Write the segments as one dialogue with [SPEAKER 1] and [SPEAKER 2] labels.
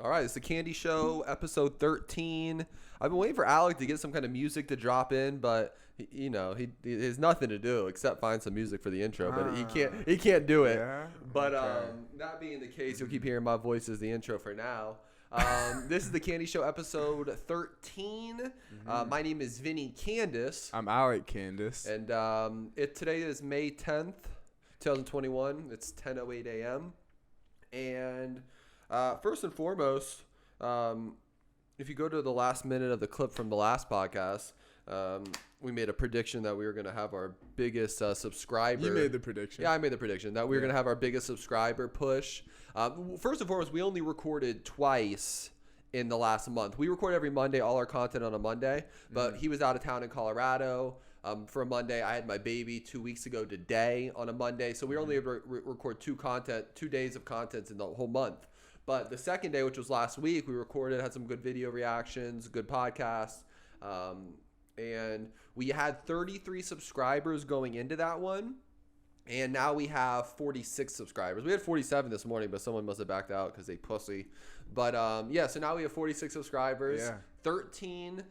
[SPEAKER 1] All right, it's the KandiShow, episode 13. I've been waiting for Alec to get some kind of music to drop in, but he has nothing to do except find some music for the intro. But he can't do it.
[SPEAKER 2] Yeah?
[SPEAKER 1] But
[SPEAKER 2] Okay.
[SPEAKER 1] that being the case, you'll keep hearing my voice as the intro for now. This is the KandiShow, episode 13. My name is Vinny Kandis,
[SPEAKER 2] I'm Alec Kandis.
[SPEAKER 1] and today is May 10th, 2021. It's 10:08 a.m. And first and foremost, if you go to the last minute of the clip from the last podcast, we made a prediction that we were going to have our biggest subscriber.
[SPEAKER 2] You made the prediction.
[SPEAKER 1] Yeah, I made the prediction that we were going to have our biggest subscriber push. First and foremost, we only recorded twice in the last month. We record every Monday, all our content on a Monday, but he was out of town in Colorado. For a Monday, I had my baby 2 weeks ago today on a Monday, so we were only able to record 2 days of content in the whole month. But the second day, which was last week, we recorded, had some good video reactions, good podcast, and we had 33 subscribers going into that one, and now we have 46 subscribers. We had 47 this morning, but someone must have backed out because they pussy. But yeah, so now we have 46 subscribers.
[SPEAKER 2] Yeah.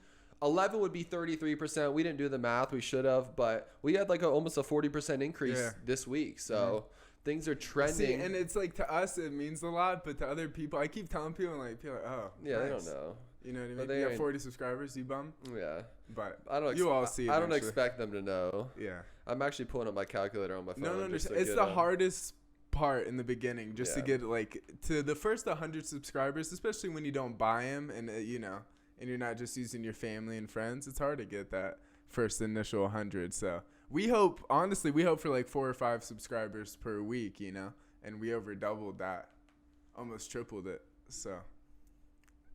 [SPEAKER 1] 11 would be 33%. We didn't do the math. We should have, but we had like almost a 40% increase this week. So things are trending.
[SPEAKER 2] See, and it's like to us, it means a lot, but to other people, I keep telling people, people are like, oh,
[SPEAKER 1] yeah,
[SPEAKER 2] nice.
[SPEAKER 1] they don't know.
[SPEAKER 2] You know what I mean?
[SPEAKER 1] But they
[SPEAKER 2] You have
[SPEAKER 1] ain't-
[SPEAKER 2] 40 subscribers, you bum?
[SPEAKER 1] Yeah.
[SPEAKER 2] But
[SPEAKER 1] I don't
[SPEAKER 2] you all see it
[SPEAKER 1] I don't
[SPEAKER 2] eventually.
[SPEAKER 1] expect them to know.
[SPEAKER 2] Yeah.
[SPEAKER 1] I'm actually pulling up my calculator on my phone.
[SPEAKER 2] No,
[SPEAKER 1] just to
[SPEAKER 2] it's
[SPEAKER 1] get
[SPEAKER 2] the
[SPEAKER 1] a-
[SPEAKER 2] hardest part in the beginning, just to
[SPEAKER 1] Yeah.
[SPEAKER 2] get like to the first 100 subscribers, especially when you don't buy them and and you're not just using your family and friends. It's hard to get that first initial 100. So we hope for like 4 or 5 subscribers per week, and we over doubled that, almost tripled it. So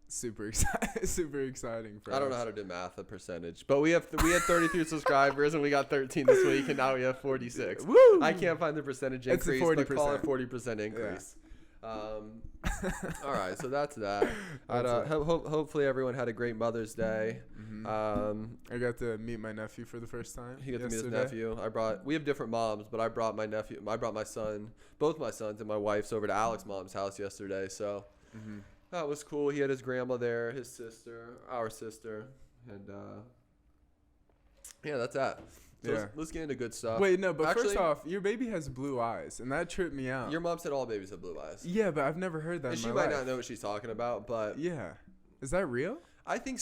[SPEAKER 2] super exciting for
[SPEAKER 1] I don't
[SPEAKER 2] us.
[SPEAKER 1] know how to do math, the percentage, but we had 33 subscribers and we got 13 this week, and now we have 46.
[SPEAKER 2] Woo!
[SPEAKER 1] I can't find the percentage
[SPEAKER 2] It's a
[SPEAKER 1] increase, but call it
[SPEAKER 2] 40%.
[SPEAKER 1] 40% increase. All right, so that's that. Hopefully everyone had a great Mother's Day.
[SPEAKER 2] I got to meet my nephew for the first time.
[SPEAKER 1] He got to meet his
[SPEAKER 2] yesterday.
[SPEAKER 1] nephew. We have different moms, but I brought my nephew. I brought my son, both my sons, and my wife's over to Alex's mom's house yesterday. So that was cool. He had his grandma there, his sister, our sister, and yeah, that's that. So let's get into good stuff.
[SPEAKER 2] Wait, no, but
[SPEAKER 1] Actually,
[SPEAKER 2] first off, your baby has blue eyes, and that tripped me out.
[SPEAKER 1] your mom said all babies have blue eyes.
[SPEAKER 2] Yeah, but I've never heard that
[SPEAKER 1] And
[SPEAKER 2] in
[SPEAKER 1] she
[SPEAKER 2] my
[SPEAKER 1] might
[SPEAKER 2] life.
[SPEAKER 1] not know what she's talking about, but
[SPEAKER 2] Yeah. Is that real?
[SPEAKER 1] I think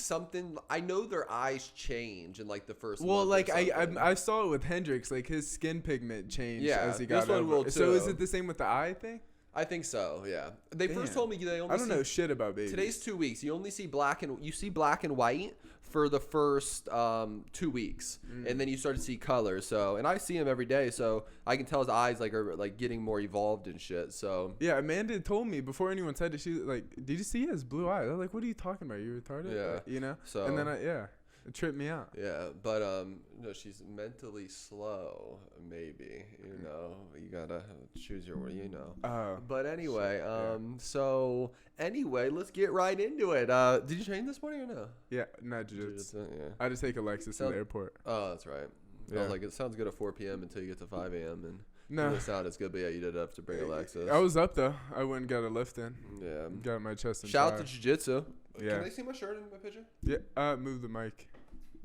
[SPEAKER 1] I know their eyes change in like the first
[SPEAKER 2] Well,
[SPEAKER 1] month or
[SPEAKER 2] like
[SPEAKER 1] something.
[SPEAKER 2] I saw it with Hendrix, like his skin pigment changed
[SPEAKER 1] Yeah,
[SPEAKER 2] as he got
[SPEAKER 1] this one
[SPEAKER 2] older.
[SPEAKER 1] will
[SPEAKER 2] So is
[SPEAKER 1] too.
[SPEAKER 2] it the same with the eye thing?
[SPEAKER 1] I think so. Yeah, they first
[SPEAKER 2] Damn.
[SPEAKER 1] told me they only.
[SPEAKER 2] I don't
[SPEAKER 1] see,
[SPEAKER 2] know shit about babies.
[SPEAKER 1] Today's 2 weeks. You only see black and white for the first 2 weeks, and then you start to see color. So, and I see him every day, so I can tell his eyes are like getting more evolved and shit. So
[SPEAKER 2] Yeah, Amanda told me before anyone said it. She like, did you see he has blue eyes? I was like, what are you talking about? You retarded?
[SPEAKER 1] Yeah.
[SPEAKER 2] Like,
[SPEAKER 1] So
[SPEAKER 2] and then it tripped me out.
[SPEAKER 1] yeah, but no, she's mentally slow. Maybe you gotta choose your word.
[SPEAKER 2] Oh.
[SPEAKER 1] But anyway,
[SPEAKER 2] yeah.
[SPEAKER 1] So anyway, let's get right into it. Did you train this morning or no?
[SPEAKER 2] Yeah, not jiu-jitsu.
[SPEAKER 1] Yeah.
[SPEAKER 2] I just take Alexis to the airport.
[SPEAKER 1] Oh, that's right. I
[SPEAKER 2] Yeah.
[SPEAKER 1] was like, it sounds good at 4 p.m. until you get to 5 a.m. and
[SPEAKER 2] No.
[SPEAKER 1] it doesn't sound as good, but yeah, you did have to bring Alexis.
[SPEAKER 2] I was up though. I went and got a lift in.
[SPEAKER 1] Yeah.
[SPEAKER 2] Got my chest and
[SPEAKER 1] Shout out to
[SPEAKER 2] thighs.
[SPEAKER 1] jiu-jitsu.
[SPEAKER 2] Yeah.
[SPEAKER 1] Can they see my shirt in my picture?
[SPEAKER 2] Yeah. Move the mic.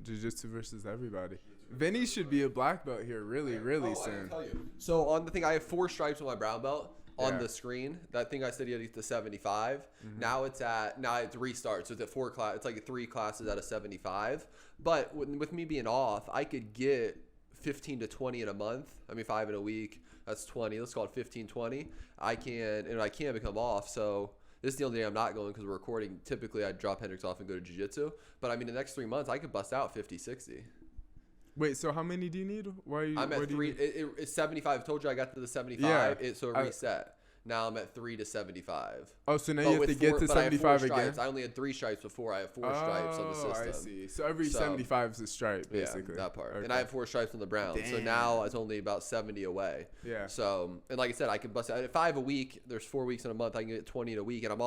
[SPEAKER 2] Jiu-jitsu versus everybody. Vinny should be a black belt here really
[SPEAKER 1] I
[SPEAKER 2] soon.
[SPEAKER 1] can tell you. So on the thing, I have 4 stripes on my brown belt. On
[SPEAKER 2] Yeah.
[SPEAKER 1] the screen, that thing I said you had to get to 75. Now it's restarts. So it's at 4 class. It's like 3 classes out of 75. But with me being off, I could get 15 to 20 in a month. I mean, 5 in a week. That's 20. Let's call it 15, 20. I can't become off. So this is the only day I'm not going because we're recording. Typically, I'd drop Hendrix off and go to jiu-jitsu. But I mean, the next 3 months, I could bust out 50, 60.
[SPEAKER 2] Wait, so how many do you need? Why are you?
[SPEAKER 1] I'm
[SPEAKER 2] what
[SPEAKER 1] at
[SPEAKER 2] do you
[SPEAKER 1] 3.
[SPEAKER 2] need?
[SPEAKER 1] It's 75. I told you I got to the 75.
[SPEAKER 2] Yeah.
[SPEAKER 1] So it reset. Now I'm at 3 to 75.
[SPEAKER 2] Oh, so now
[SPEAKER 1] But
[SPEAKER 2] you have
[SPEAKER 1] with
[SPEAKER 2] to get to
[SPEAKER 1] but I have
[SPEAKER 2] 75 again?
[SPEAKER 1] stripes. I only had 3 stripes before. I have 4 stripes on the system.
[SPEAKER 2] I see. So every
[SPEAKER 1] So-
[SPEAKER 2] 75 is a stripe, basically.
[SPEAKER 1] Yeah, that part.
[SPEAKER 2] Okay.
[SPEAKER 1] And I have 4 stripes on the brown. So
[SPEAKER 2] Damn.
[SPEAKER 1] now it's only about 70 away.
[SPEAKER 2] Yeah.
[SPEAKER 1] So, and like I said, I can bust out. If I have a week, there's 4 weeks in a month. I can get 20 in a week, and I'm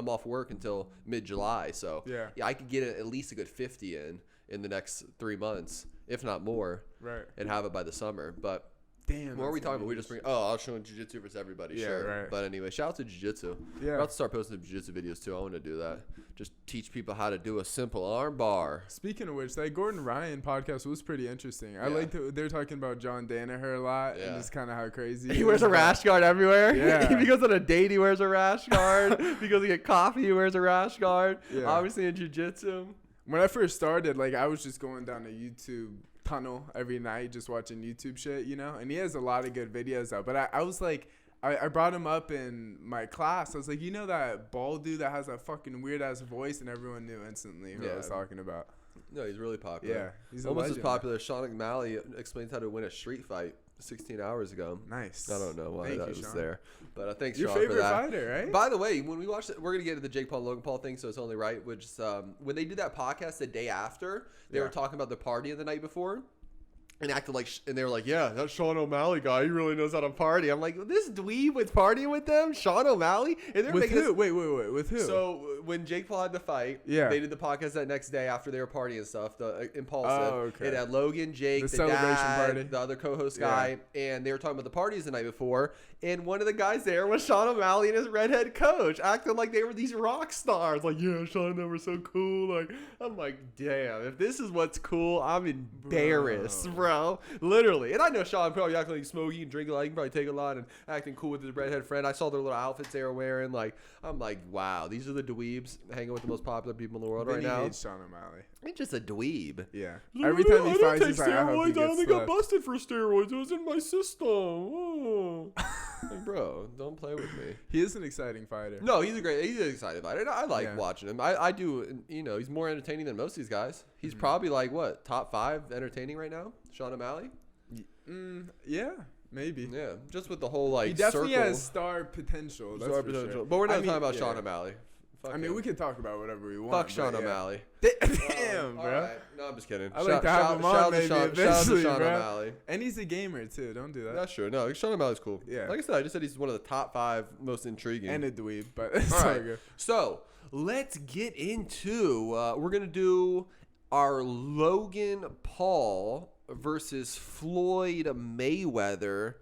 [SPEAKER 1] off work until mid-July. So
[SPEAKER 2] Yeah.
[SPEAKER 1] I could get at least a good 50 in the next 3 months, if not more,
[SPEAKER 2] Right.
[SPEAKER 1] and have it by the summer. But
[SPEAKER 2] Damn.
[SPEAKER 1] What are we talking about? We just bring. Oh, I was showing jiu-jitsu versus everybody.
[SPEAKER 2] Yeah,
[SPEAKER 1] Sure.
[SPEAKER 2] right.
[SPEAKER 1] But anyway, shout out to jiu-jitsu.
[SPEAKER 2] Yeah.
[SPEAKER 1] We're about to start posting jiu-jitsu videos too. I want to do that. Just teach people how to do a simple arm bar.
[SPEAKER 2] Speaking of which, that Gordon Ryan podcast was pretty interesting. I like that they're talking about John Danaher a lot, and just kind of how crazy
[SPEAKER 1] he wears a rash guard everywhere.
[SPEAKER 2] Yeah.
[SPEAKER 1] If he goes on a date, he wears a rash guard. If he goes to get coffee, he wears a rash guard.
[SPEAKER 2] Yeah.
[SPEAKER 1] Obviously in jiu-jitsu.
[SPEAKER 2] When I first started, like, I was just going down a YouTube tunnel every night just watching YouTube shit, you know? And he has a lot of good videos out. But I was like, I brought him up in my class. I was like, you know that bald dude that has that fucking weird-ass voice? And everyone knew instantly who I was talking about.
[SPEAKER 1] No, he's really popular.
[SPEAKER 2] Yeah, he's
[SPEAKER 1] almost as popular as Sean O'Malley explains how to win a street fight 16 hours ago.
[SPEAKER 2] Nice.
[SPEAKER 1] I don't know why that was there. But thanks,
[SPEAKER 2] Your
[SPEAKER 1] Sean,
[SPEAKER 2] favorite
[SPEAKER 1] for that.
[SPEAKER 2] fighter, right?
[SPEAKER 1] By the way, when we watched it, we're going to get to the Jake Paul, Logan Paul thing, so it's only right. Which when they did that podcast the day after, they were talking about the party of the night before. And acted like, and they were like, yeah, that Sean O'Malley guy, he really knows how to party. I'm like, this dweeb was partying with them, Sean O'Malley, and they're
[SPEAKER 2] with
[SPEAKER 1] making
[SPEAKER 2] who? Wait, with who?
[SPEAKER 1] So when Jake Paul had the fight, they did the podcast that next day after they were partying and stuff. The Impulsive.
[SPEAKER 2] Oh, okay.
[SPEAKER 1] It had Logan, Jake, the
[SPEAKER 2] celebration
[SPEAKER 1] dad,
[SPEAKER 2] party,
[SPEAKER 1] the other co-host guy, and they were talking about the parties the night before. And one of the guys there was Sean O'Malley and his redhead coach, acting like they were these rock stars. Like, yeah, Sean and them were so cool. Like, I'm like, damn, if this is what's cool, I'm embarrassed, bro. Literally. And I know Sean probably acting like he's smoking and drinking a lot. He can probably take a lot and acting cool with his redhead friend. I saw their little outfits they were wearing. Like, I'm like, wow, these are the dweebs hanging with the most popular people in the world right now.
[SPEAKER 2] He hates Sean O'Malley.
[SPEAKER 1] He's just a dweeb.
[SPEAKER 2] Yeah. Every time he fights, he's like, I hope he gets
[SPEAKER 1] I only got busted for steroids. It was in my system. Oh. Like, bro, don't play with me.
[SPEAKER 2] He is an exciting fighter.
[SPEAKER 1] No, he's an exciting fighter. And I like watching him. I do, you know, he's more entertaining than most of these guys. He's probably like, what, top 5 entertaining right now? Sean O'Malley?
[SPEAKER 2] Yeah, maybe.
[SPEAKER 1] Yeah, just with the whole, like,
[SPEAKER 2] he definitely
[SPEAKER 1] circle.
[SPEAKER 2] has star potential. That's
[SPEAKER 1] Star
[SPEAKER 2] for
[SPEAKER 1] potential.
[SPEAKER 2] sure.
[SPEAKER 1] But we're not talking about Sean O'Malley.
[SPEAKER 2] I mean, we can talk about whatever we want.
[SPEAKER 1] Fuck Sean O'Malley.
[SPEAKER 2] Damn, bro.
[SPEAKER 1] Right. No, I'm just kidding.
[SPEAKER 2] I like to have him on maybe eventually,
[SPEAKER 1] Sean
[SPEAKER 2] bro.
[SPEAKER 1] O'Malley.
[SPEAKER 2] And he's a gamer, too. Don't do that.
[SPEAKER 1] That's true. No, Sean O'Malley's cool.
[SPEAKER 2] Yeah.
[SPEAKER 1] Like I said, I just said he's one of the top 5 most intriguing.
[SPEAKER 2] And a dweeb, but it's
[SPEAKER 1] all right.
[SPEAKER 2] good.
[SPEAKER 1] So, let's get into, we're going to do our Logan Paul versus Floyd Mayweather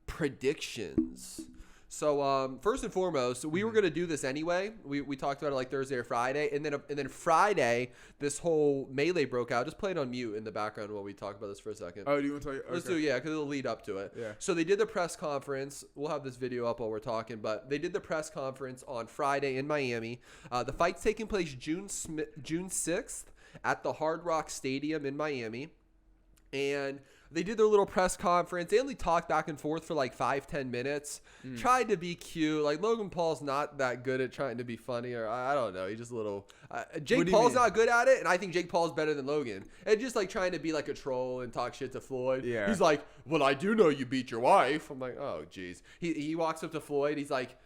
[SPEAKER 1] predictions. So first and foremost, we were gonna do this anyway. We talked about it like Thursday or Friday, and then Friday this whole melee broke out. Just play it on mute in the background while we talk about this for a second.
[SPEAKER 2] Oh, do you want to talk? Okay.
[SPEAKER 1] Let's do because it'll lead up to it.
[SPEAKER 2] Yeah.
[SPEAKER 1] So they did the press conference. We'll have this video up while we're talking, but they did the press conference on Friday in Miami. The fight's taking place June 6th at the Hard Rock Stadium in Miami, and they did their little press conference. They only talked back and forth for like 5-10 minutes. Tried to be cute. Like, Logan Paul's not that good at trying to be funny, or I don't know. He's just a little. Jake Paul's not good at it, and I think Jake Paul's better than Logan. And just like trying to be like a troll and talk shit to Floyd.
[SPEAKER 2] Yeah.
[SPEAKER 1] He's like, well, I do know you beat your wife. I'm like, oh, jeez. He walks up to Floyd. He's like,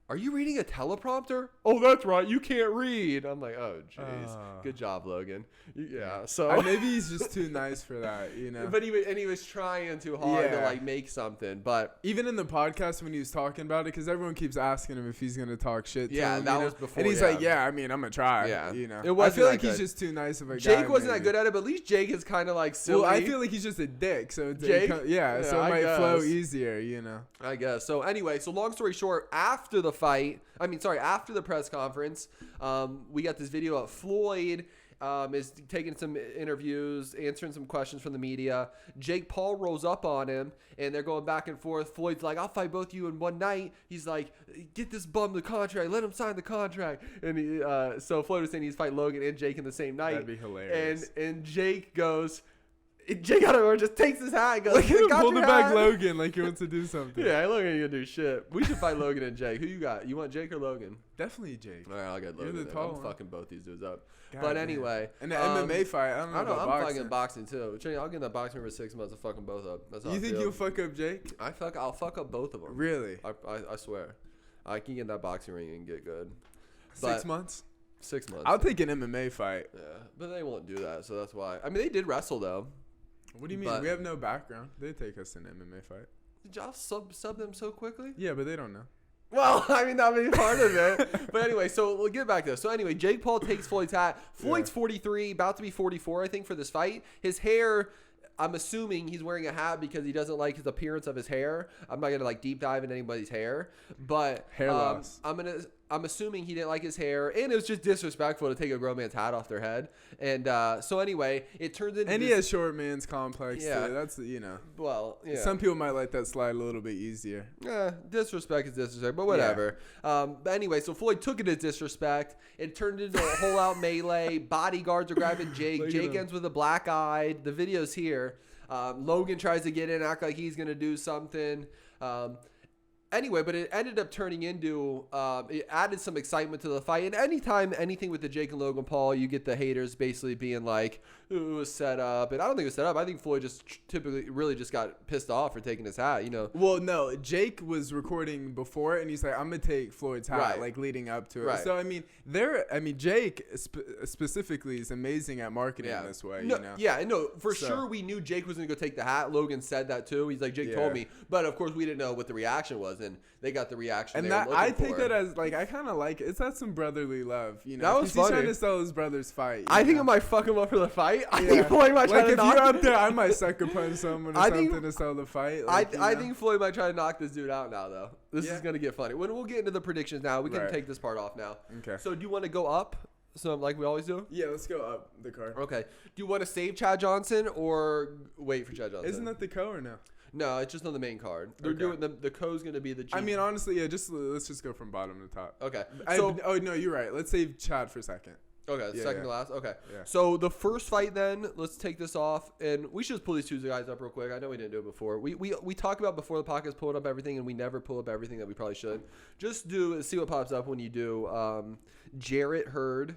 [SPEAKER 1] are you reading a teleprompter? Oh, that's right. You can't read. I'm like, oh, jeez. Good job, Logan. Yeah. So
[SPEAKER 2] maybe he's just too nice for that, you know.
[SPEAKER 1] But he was trying too hard to like make something. But
[SPEAKER 2] even in the podcast when he was talking about it, because everyone keeps asking him if he's gonna talk shit.
[SPEAKER 1] Yeah,
[SPEAKER 2] to him,
[SPEAKER 1] that
[SPEAKER 2] you
[SPEAKER 1] was
[SPEAKER 2] know?
[SPEAKER 1] before.
[SPEAKER 2] And he's like, yeah, I mean, I'm gonna try.
[SPEAKER 1] Yeah,
[SPEAKER 2] you know.
[SPEAKER 1] I
[SPEAKER 2] feel like he's just too nice of a guy.
[SPEAKER 1] Jake wasn't that good at it, but at least Jake is kind of like silly.
[SPEAKER 2] Well, I feel like he's just a dick, so
[SPEAKER 1] Jake,
[SPEAKER 2] so it might flow easier, you know.
[SPEAKER 1] I guess. So anyway, so long story short, after the press conference, we got this video of Floyd is taking some interviews, answering some questions from the media. Jake Paul rolls up on him, and they're going back and forth. Floyd's like, I'll fight both of you in one night. He's like, get this bum the contract. Let him sign the contract. And so Floyd was saying he's fight Logan and Jake in the same night.
[SPEAKER 2] That'd be hilarious.
[SPEAKER 1] And Jake goes... Jake out of nowhere just takes his hat and goes,
[SPEAKER 2] pull the back Logan like he wants to do something.
[SPEAKER 1] Yeah, Logan ain't gonna do shit. We should fight Logan and Jake. Who you got? You want Jake or Logan?
[SPEAKER 2] Definitely Jake.
[SPEAKER 1] All right, I'll get Logan.
[SPEAKER 2] You're the tall
[SPEAKER 1] I'm fucking both these dudes up.
[SPEAKER 2] God,
[SPEAKER 1] but
[SPEAKER 2] man.
[SPEAKER 1] anyway.
[SPEAKER 2] And the MMA fight, I don't know about boxing.
[SPEAKER 1] I'm fucking boxing too. I'll get in that boxing for 6 months and fuck them both up. That's how
[SPEAKER 2] you think you'll fuck up Jake?
[SPEAKER 1] I'll fuck up both of them.
[SPEAKER 2] Really?
[SPEAKER 1] I swear. I can get in that boxing ring and get good.
[SPEAKER 2] 6 months?
[SPEAKER 1] 6 months.
[SPEAKER 2] I'll take an MMA fight.
[SPEAKER 1] Yeah, but they won't do that, so that's why. I mean, they did wrestle though.
[SPEAKER 2] What do you mean? We have no background. They take us in an MMA fight.
[SPEAKER 1] Did y'all sub them so quickly?
[SPEAKER 2] Yeah, but they don't know.
[SPEAKER 1] Well, I mean, that would be part of it. But anyway, so we'll get back to this. So anyway, Jake Paul takes Floyd's hat. Floyd's 43, about to be 44, I think, for this fight. His hair, I'm assuming he's wearing a hat because he doesn't like his appearance of his hair. I'm not gonna like deep dive in anybody's hair, but
[SPEAKER 2] hair loss.
[SPEAKER 1] I'm assuming he didn't like his hair, and it was just disrespectful to take a grown man's hat off their head. And so anyway, it turns into
[SPEAKER 2] and he has short man's complex.
[SPEAKER 1] Yeah,
[SPEAKER 2] too. That's
[SPEAKER 1] Well, yeah.
[SPEAKER 2] Some people might let that slide a little bit easier.
[SPEAKER 1] Disrespect is disrespect, but whatever. Yeah. But anyway, so Floyd took it as disrespect. It turned into a whole out melee. Bodyguards are grabbing Jake. Jake ends with a black eye. The video's here. Logan tries to get in, act like he's gonna do something. Anyway, but it ended up turning into, it added some excitement to the fight. And anytime anything with the Jake and Logan Paul, you get the haters basically being like, ooh, it was set up. And I don't think it was set up. I think Floyd just typically really just got pissed off for taking his hat,
[SPEAKER 2] Well, no, Jake was recording before it, and he's like, I'm going to take Floyd's hat, like leading up to it. Right. So, Jake specifically is amazing at marketing this way,
[SPEAKER 1] Yeah, for sure we knew Jake was going to go take the hat. Logan said that too. He's like, Jake told me. But of course we didn't know what the reaction was. And they got the reaction.
[SPEAKER 2] And I take that as like, I kind of like it. It's not some brotherly love,
[SPEAKER 1] That was funny.
[SPEAKER 2] He's trying to sell his brother's fight.
[SPEAKER 1] I think I might fuck him up for the fight. I think Floyd might try to knock
[SPEAKER 2] if you're out there, I might sucker punch someone or something to sell the fight.
[SPEAKER 1] I think Floyd might try to knock this dude out now, though. This is going to get funny. We'll get into the predictions now. We can take this part off now.
[SPEAKER 2] Okay.
[SPEAKER 1] So do you want to go up? So like we always do?
[SPEAKER 2] Yeah, let's go up the card.
[SPEAKER 1] Okay. Do you want to save Chad Johnson or wait for Chad Johnson?
[SPEAKER 2] Isn't that the co or no?
[SPEAKER 1] No, it's just on the main card. They're doing the co's going to be the G.
[SPEAKER 2] Honestly, let's just go from bottom to top.
[SPEAKER 1] Okay.
[SPEAKER 2] Oh no, you're right. Let's save Chad for a second.
[SPEAKER 1] Okay, second to last. Okay.
[SPEAKER 2] Yeah.
[SPEAKER 1] So the first fight then, let's take this off, and we should just pull these two guys up real quick. I know we didn't do it before. We talk about before the podcast pulling up everything, and we never pull up everything that we probably should. Just see what pops up when you do. Jarrett Hurd,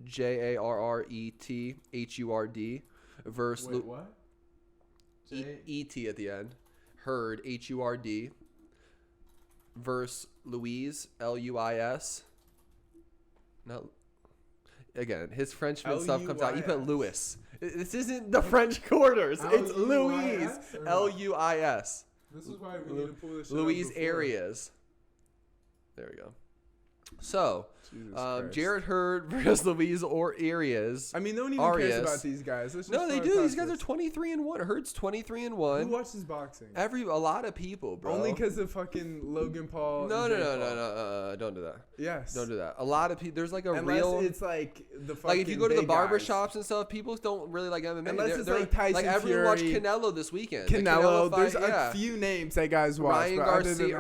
[SPEAKER 1] JarretHurd versus
[SPEAKER 2] what?
[SPEAKER 1] E-T at the end. Hurd, Hurd versus Luis, Luis. No. Again, his Frenchman stuff comes out. You put Louis. This isn't the French quarters. It's Luis. Luis.
[SPEAKER 2] This is why we need to pull this shit
[SPEAKER 1] Luis Arias. There we go. So, Jarrett Hurd versus Luis Arias.
[SPEAKER 2] No one even cares about these guys.
[SPEAKER 1] No, they do. These guys are 23-1. Hurd's 23-1.
[SPEAKER 2] Who watches boxing?
[SPEAKER 1] A lot of people, bro.
[SPEAKER 2] Only because of fucking Logan Paul.
[SPEAKER 1] No. Don't do that.
[SPEAKER 2] Yes.
[SPEAKER 1] Don't do that. A lot of people. There's like
[SPEAKER 2] Unless it's like the fucking
[SPEAKER 1] like if you go to the barber
[SPEAKER 2] guys.
[SPEAKER 1] Shops and stuff, people don't really like MMA.
[SPEAKER 2] Unless it's like Tyson
[SPEAKER 1] like everyone
[SPEAKER 2] Fury.
[SPEAKER 1] watched Canelo this weekend.
[SPEAKER 2] Canelo.
[SPEAKER 1] Fight,
[SPEAKER 2] There's a few names that guys watch.
[SPEAKER 1] Ryan Garcia.
[SPEAKER 2] Yeah,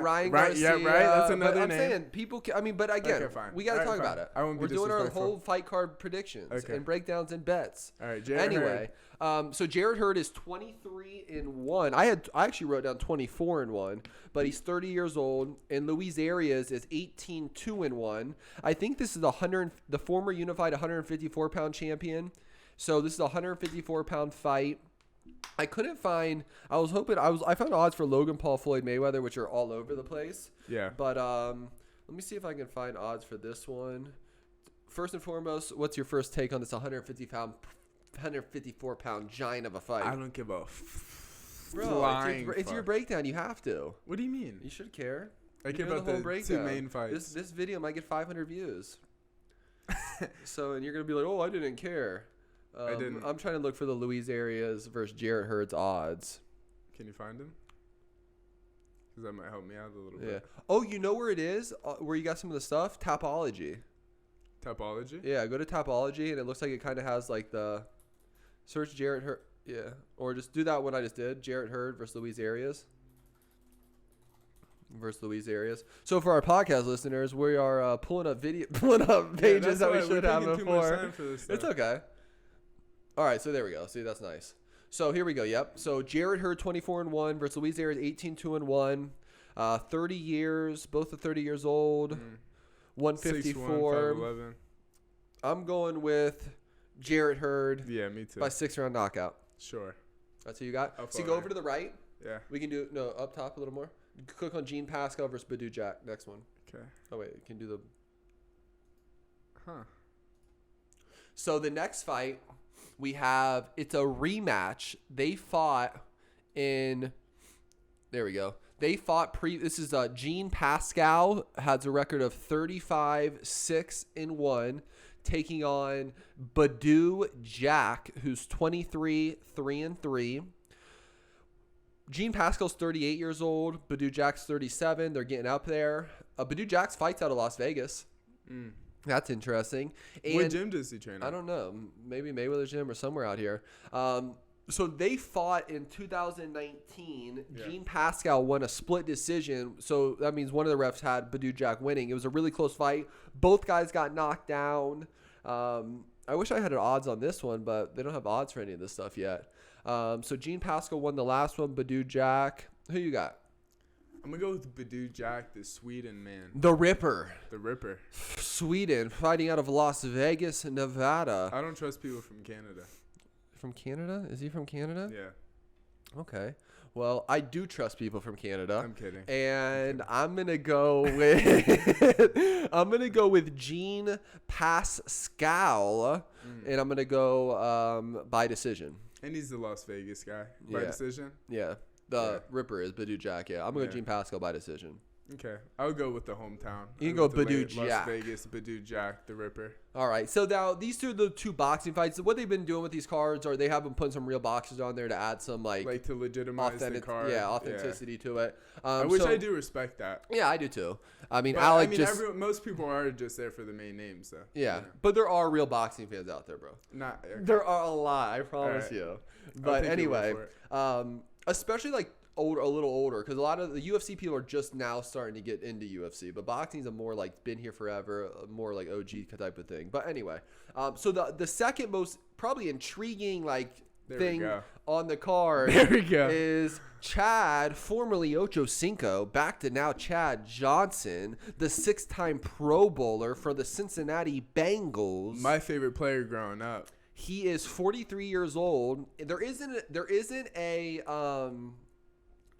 [SPEAKER 2] right. That's another name.
[SPEAKER 1] I'm saying people. But again, we got to talk about it. We're doing our whole fight card predictions and breakdowns and bets.
[SPEAKER 2] All right,
[SPEAKER 1] Jarrett Hurd. So Jarrett Hurd is 23-1. I actually wrote down 24-1, but he's 30 years old. And Luis Arias is 18-2-1. I think this is the former unified 154-pound champion. So this is a 154-pound fight. I couldn't find. I was hoping. I found odds for Logan Paul, Floyd Mayweather, which are all over the place.
[SPEAKER 2] Yeah.
[SPEAKER 1] But let me see if I can find odds for this one. First and foremost, what's your first take on this 154-pound giant of a fight?
[SPEAKER 2] I don't give a
[SPEAKER 1] bro. It's your breakdown. You have to.
[SPEAKER 2] What do you mean?
[SPEAKER 1] You should care.
[SPEAKER 2] I care about the two main fights.
[SPEAKER 1] This video might get 500 views. And you're gonna be like, oh, I didn't care.
[SPEAKER 2] I didn't.
[SPEAKER 1] I'm trying to look for the Luis Arias versus Jarrett Hurd's odds.
[SPEAKER 2] Can you find him? Because that might help me out a little bit.
[SPEAKER 1] Yeah. Oh, you know where it is? Where you got some of the stuff? Tapology.
[SPEAKER 2] Tapology?
[SPEAKER 1] Yeah, go to Tapology, and it looks like it kind of has like the search Jarrett Hurd. Yeah, or just do that one I just did. Jarrett Hurd versus Luis Arias. So for our podcast listeners, we are pulling up pages that we should have before. It's okay. All right, so there we go. See, that's nice. So here we go. Yep. So Jarrett Hurd 24-1 versus Luis Arias 18-2-1. 30 years, both are 30 years old. 154.
[SPEAKER 2] 6'1",
[SPEAKER 1] I'm going with Jarrett Hurd.
[SPEAKER 2] Yeah, me too.
[SPEAKER 1] By 6-round knockout.
[SPEAKER 2] Sure.
[SPEAKER 1] That's who you got. So go over to the right.
[SPEAKER 2] Yeah.
[SPEAKER 1] We can do up top a little more. Click on Gene Pascal versus Badou Jack. Next one.
[SPEAKER 2] Okay.
[SPEAKER 1] Oh wait, you can do the.
[SPEAKER 2] Huh.
[SPEAKER 1] So the next fight we have, it's a rematch. They fought in. There we go. They fought This is Gene Pascal has a record of 35-6-1, taking on Badou Jack, who's 23-3-3. Gene Pascal's 38 years old. Badou Jack's 37. They're getting up there. Badou Jack's fights out of Las Vegas. That's interesting. And
[SPEAKER 2] what gym does he train at?
[SPEAKER 1] I don't know. Maybe Mayweather's gym or somewhere out here. So they fought in 2019.
[SPEAKER 2] Yeah.
[SPEAKER 1] Gene Pascal won a split decision. So that means one of the refs had Badou Jack winning. It was a really close fight. Both guys got knocked down. I wish I had odds on this one, but they don't have odds for any of this stuff yet. So Gene Pascal won the last one. Badou Jack. Who you got?
[SPEAKER 2] I'm going to go with Badou Jack, the Sweden man.
[SPEAKER 1] The Ripper.
[SPEAKER 2] The Ripper.
[SPEAKER 1] Sweden, fighting out of Las Vegas, Nevada.
[SPEAKER 2] I don't trust people from Canada.
[SPEAKER 1] From Canada? Is he from Canada?
[SPEAKER 2] Yeah.
[SPEAKER 1] Okay. Well, I do trust people from Canada.
[SPEAKER 2] I'm kidding.
[SPEAKER 1] And I'm gonna go with Gene Pascal, and I'm gonna go by decision.
[SPEAKER 2] And he's the Las Vegas guy by decision.
[SPEAKER 1] Yeah, Ripper is Badou Jack. Yeah, I'm gonna go Gene Pascal by decision.
[SPEAKER 2] Okay, I would go with the hometown.
[SPEAKER 1] You can go Badou Jack.
[SPEAKER 2] Las Vegas, Badou Jack, the Ripper.
[SPEAKER 1] All right, so now these two are the two boxing fights. What they've been doing with these cards, or they have been putting some real boxers on there to add some like
[SPEAKER 2] to legitimize the card.
[SPEAKER 1] Yeah, authenticity to it.
[SPEAKER 2] I do respect that.
[SPEAKER 1] Yeah, I do too. I mean,
[SPEAKER 2] most people are just there for the main names, though.
[SPEAKER 1] Yeah,
[SPEAKER 2] you know?
[SPEAKER 1] But there are real boxing fans out there, bro.
[SPEAKER 2] Okay.
[SPEAKER 1] There are a lot, I promise you. But anyway, especially like a little older, because a lot of the UFC people are just now starting to get into UFC, but boxing's a more like been here forever, more like OG type of thing. But anyway, so the second most probably intriguing thing on the card is Chad, formerly Ocho Cinco, back to now Chad Johnson, the 6-time Pro Bowler for the Cincinnati Bengals.
[SPEAKER 2] My favorite player growing up.
[SPEAKER 1] He is 43 years old. There isn't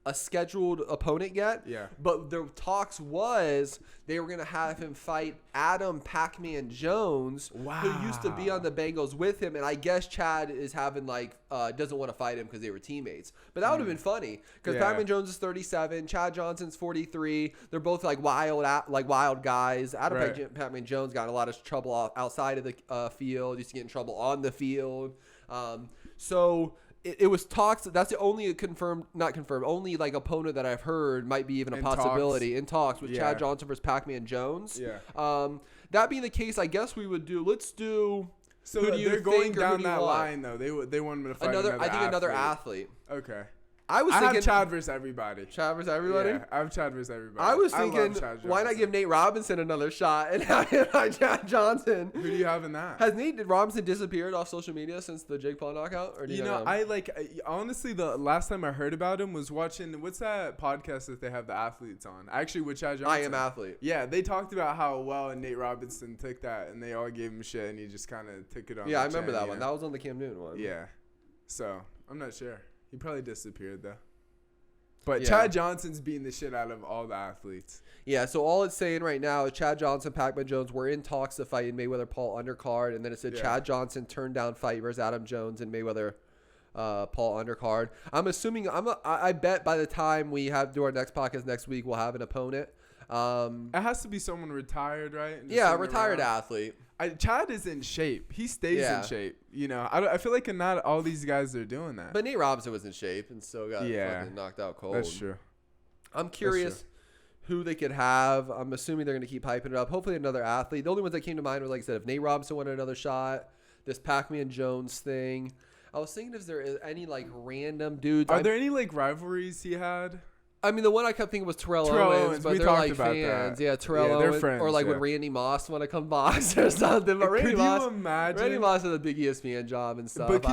[SPEAKER 1] a scheduled opponent yet.
[SPEAKER 2] Yeah.
[SPEAKER 1] But the talks was they were going to have him fight Adam Pac-Man Jones, who used to be on the Bengals with him. And I guess Chad is having doesn't want to fight him because they were teammates. But that would have been funny because Pac-Man Jones is 37, Chad Johnson's 43. They're both wild guys. Adam Pac-Man Jones got in a lot of trouble outside of the field. Used to get in trouble on the field. So it was talks. That's the only only opponent that I've heard might be even a possibility in talks with Chad Johnson versus Pac-Man Jones.
[SPEAKER 2] Yeah.
[SPEAKER 1] That being the case, I guess let's do.
[SPEAKER 2] So they're going down that line though. They want him to fight another athlete. Okay. I have Chad versus everybody.
[SPEAKER 1] Chad versus everybody?
[SPEAKER 2] Yeah, I have Chad versus everybody.
[SPEAKER 1] I was thinking, why not give Nate Robinson another shot and have him fight Chad Johnson?
[SPEAKER 2] Who do you have in that?
[SPEAKER 1] Has Nate Robinson disappeared off social media since the Jake Paul knockout? Or
[SPEAKER 2] honestly, the last time I heard about him was watching, what's that podcast that they have the athletes on? Actually, with Chad Johnson.
[SPEAKER 1] I Am Athlete.
[SPEAKER 2] Yeah, they talked about how well Nate Robinson took that, and they all gave him shit, and he just kind of took it on.
[SPEAKER 1] Yeah, I remember that one. That was on the Cam Newton one.
[SPEAKER 2] Yeah. So, I'm not sure. He probably disappeared, though. But Chad Johnson's beating the shit out of all the athletes.
[SPEAKER 1] Yeah, so all it's saying right now is Chad Johnson, Pac-Man Jones were in talks to fight in Mayweather Paul undercard, and then it said Chad Johnson turned down fight versus Adam Jones and Mayweather Paul undercard. I'm assuming I bet by the time we do our next podcast next week, we'll have an opponent.
[SPEAKER 2] It has to be someone retired, right?
[SPEAKER 1] Yeah, a retired athlete.
[SPEAKER 2] Chad is in shape. He stays in shape. You know, I feel like not all these guys are doing that.
[SPEAKER 1] But Nate Robinson was in shape and still got fucking knocked out cold.
[SPEAKER 2] That's true.
[SPEAKER 1] I'm curious who they could have. I'm assuming they're going to keep hyping it up. Hopefully another athlete. The only ones that came to mind were, like I said, if Nate Robinson wanted another shot, this Pac-Man Jones thing. I was thinking if there is any random dudes.
[SPEAKER 2] Are there any rivalries he had?
[SPEAKER 1] I mean, the one I kept thinking was Terrell Owens, but they're fans.
[SPEAKER 2] That.
[SPEAKER 1] Yeah, Terrell Owens.
[SPEAKER 2] They're friends,
[SPEAKER 1] or when Randy Moss want to come box or something. But Randy Moss has a big ESPN job and stuff.
[SPEAKER 2] But
[SPEAKER 1] I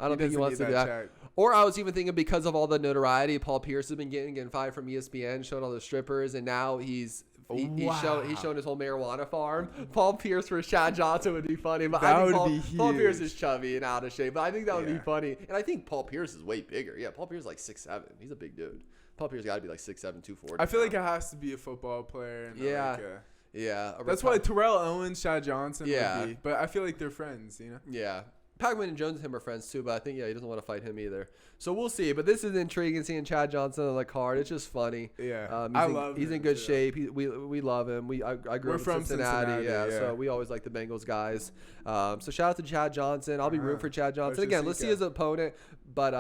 [SPEAKER 1] don't think he wants to do that. Or I was even thinking because of all the notoriety Paul Pierce has been getting fired from ESPN, showing all the strippers, and now he's shown his whole marijuana farm. Paul Pierce versus Chad Johnson would be funny, but I think Paul Pierce is chubby and out of shape. But I think that would be funny, and I think Paul Pierce is way bigger. Yeah, Paul Pierce is 6'7". He's a big dude. Paul Pierce got to be 6'7", 240.
[SPEAKER 2] I feel like it has to be a football player.
[SPEAKER 1] And
[SPEAKER 2] that's why Terrell Owens, Chad Johnson would be. But I feel like they're friends, you know?
[SPEAKER 1] Yeah. Pac-Man and Jones and him are friends too, but I think, he doesn't want to fight him either. So we'll see. But this is intriguing seeing Chad Johnson on the card. It's just funny.
[SPEAKER 2] Yeah.
[SPEAKER 1] He's in good shape. We love him. I grew up in Cincinnati. So we always like the Bengals guys. So shout out to Chad Johnson. I'll be rooting for Chad Johnson. Again, let's see his opponent. But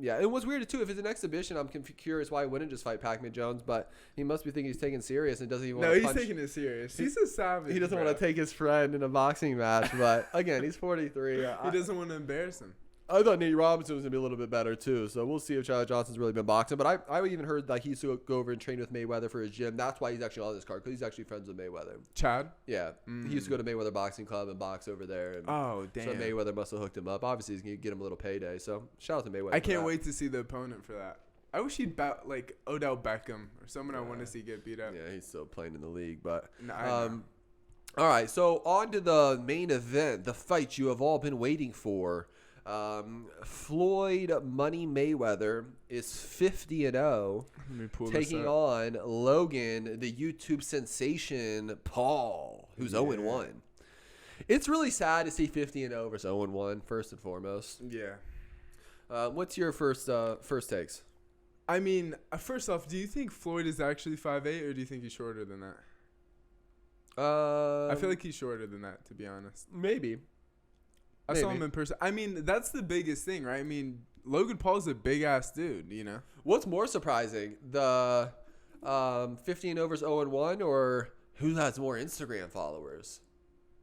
[SPEAKER 1] Yeah, and what's weird too, if it's an exhibition, I'm curious why he wouldn't just fight Pac-Man Jones, but he must be thinking he's taking it serious and doesn't even want to punch.
[SPEAKER 2] No, he's taking it serious. He's a savage.
[SPEAKER 1] He doesn't want to take his friend in a boxing match, but again, he's 43.
[SPEAKER 2] He doesn't want to embarrass him.
[SPEAKER 1] I thought Nate Robinson was going to be a little bit better too, so we'll see if Charlie Johnson's really been boxing. But I even heard that he used to go over and train with Mayweather for his gym. That's why he's actually on this card, because he's actually friends with Mayweather.
[SPEAKER 2] Chad?
[SPEAKER 1] Yeah. He used to go to Mayweather Boxing Club and box over there. And
[SPEAKER 2] oh, damn.
[SPEAKER 1] So Mayweather must have hooked him up. Obviously, he's going to get him a little payday, so shout out to Mayweather.
[SPEAKER 2] I can't wait to see the opponent for that. I wish he'd bat like Odell Beckham or someone I want to see get beat up.
[SPEAKER 1] Yeah, he's still playing in the league, but...
[SPEAKER 2] No,
[SPEAKER 1] all right, so on to the main event, the fight you have all been waiting for. Floyd Money Mayweather is 50-0, taking on Logan, the YouTube sensation Paul, who's 0-1. It's really sad to see 50-0 versus 0-1, first and foremost.
[SPEAKER 2] Yeah.
[SPEAKER 1] What's your first takes?
[SPEAKER 2] I mean, first off, do you think Floyd is actually 5'8", or do you think he's shorter than that? I feel like he's shorter than that, to be honest.
[SPEAKER 1] Maybe.
[SPEAKER 2] I saw him in person. I mean, that's the biggest thing, right? I mean, Logan Paul's a big-ass dude, you know?
[SPEAKER 1] What's more surprising, the 50-0 versus 0-1, or who has more Instagram followers?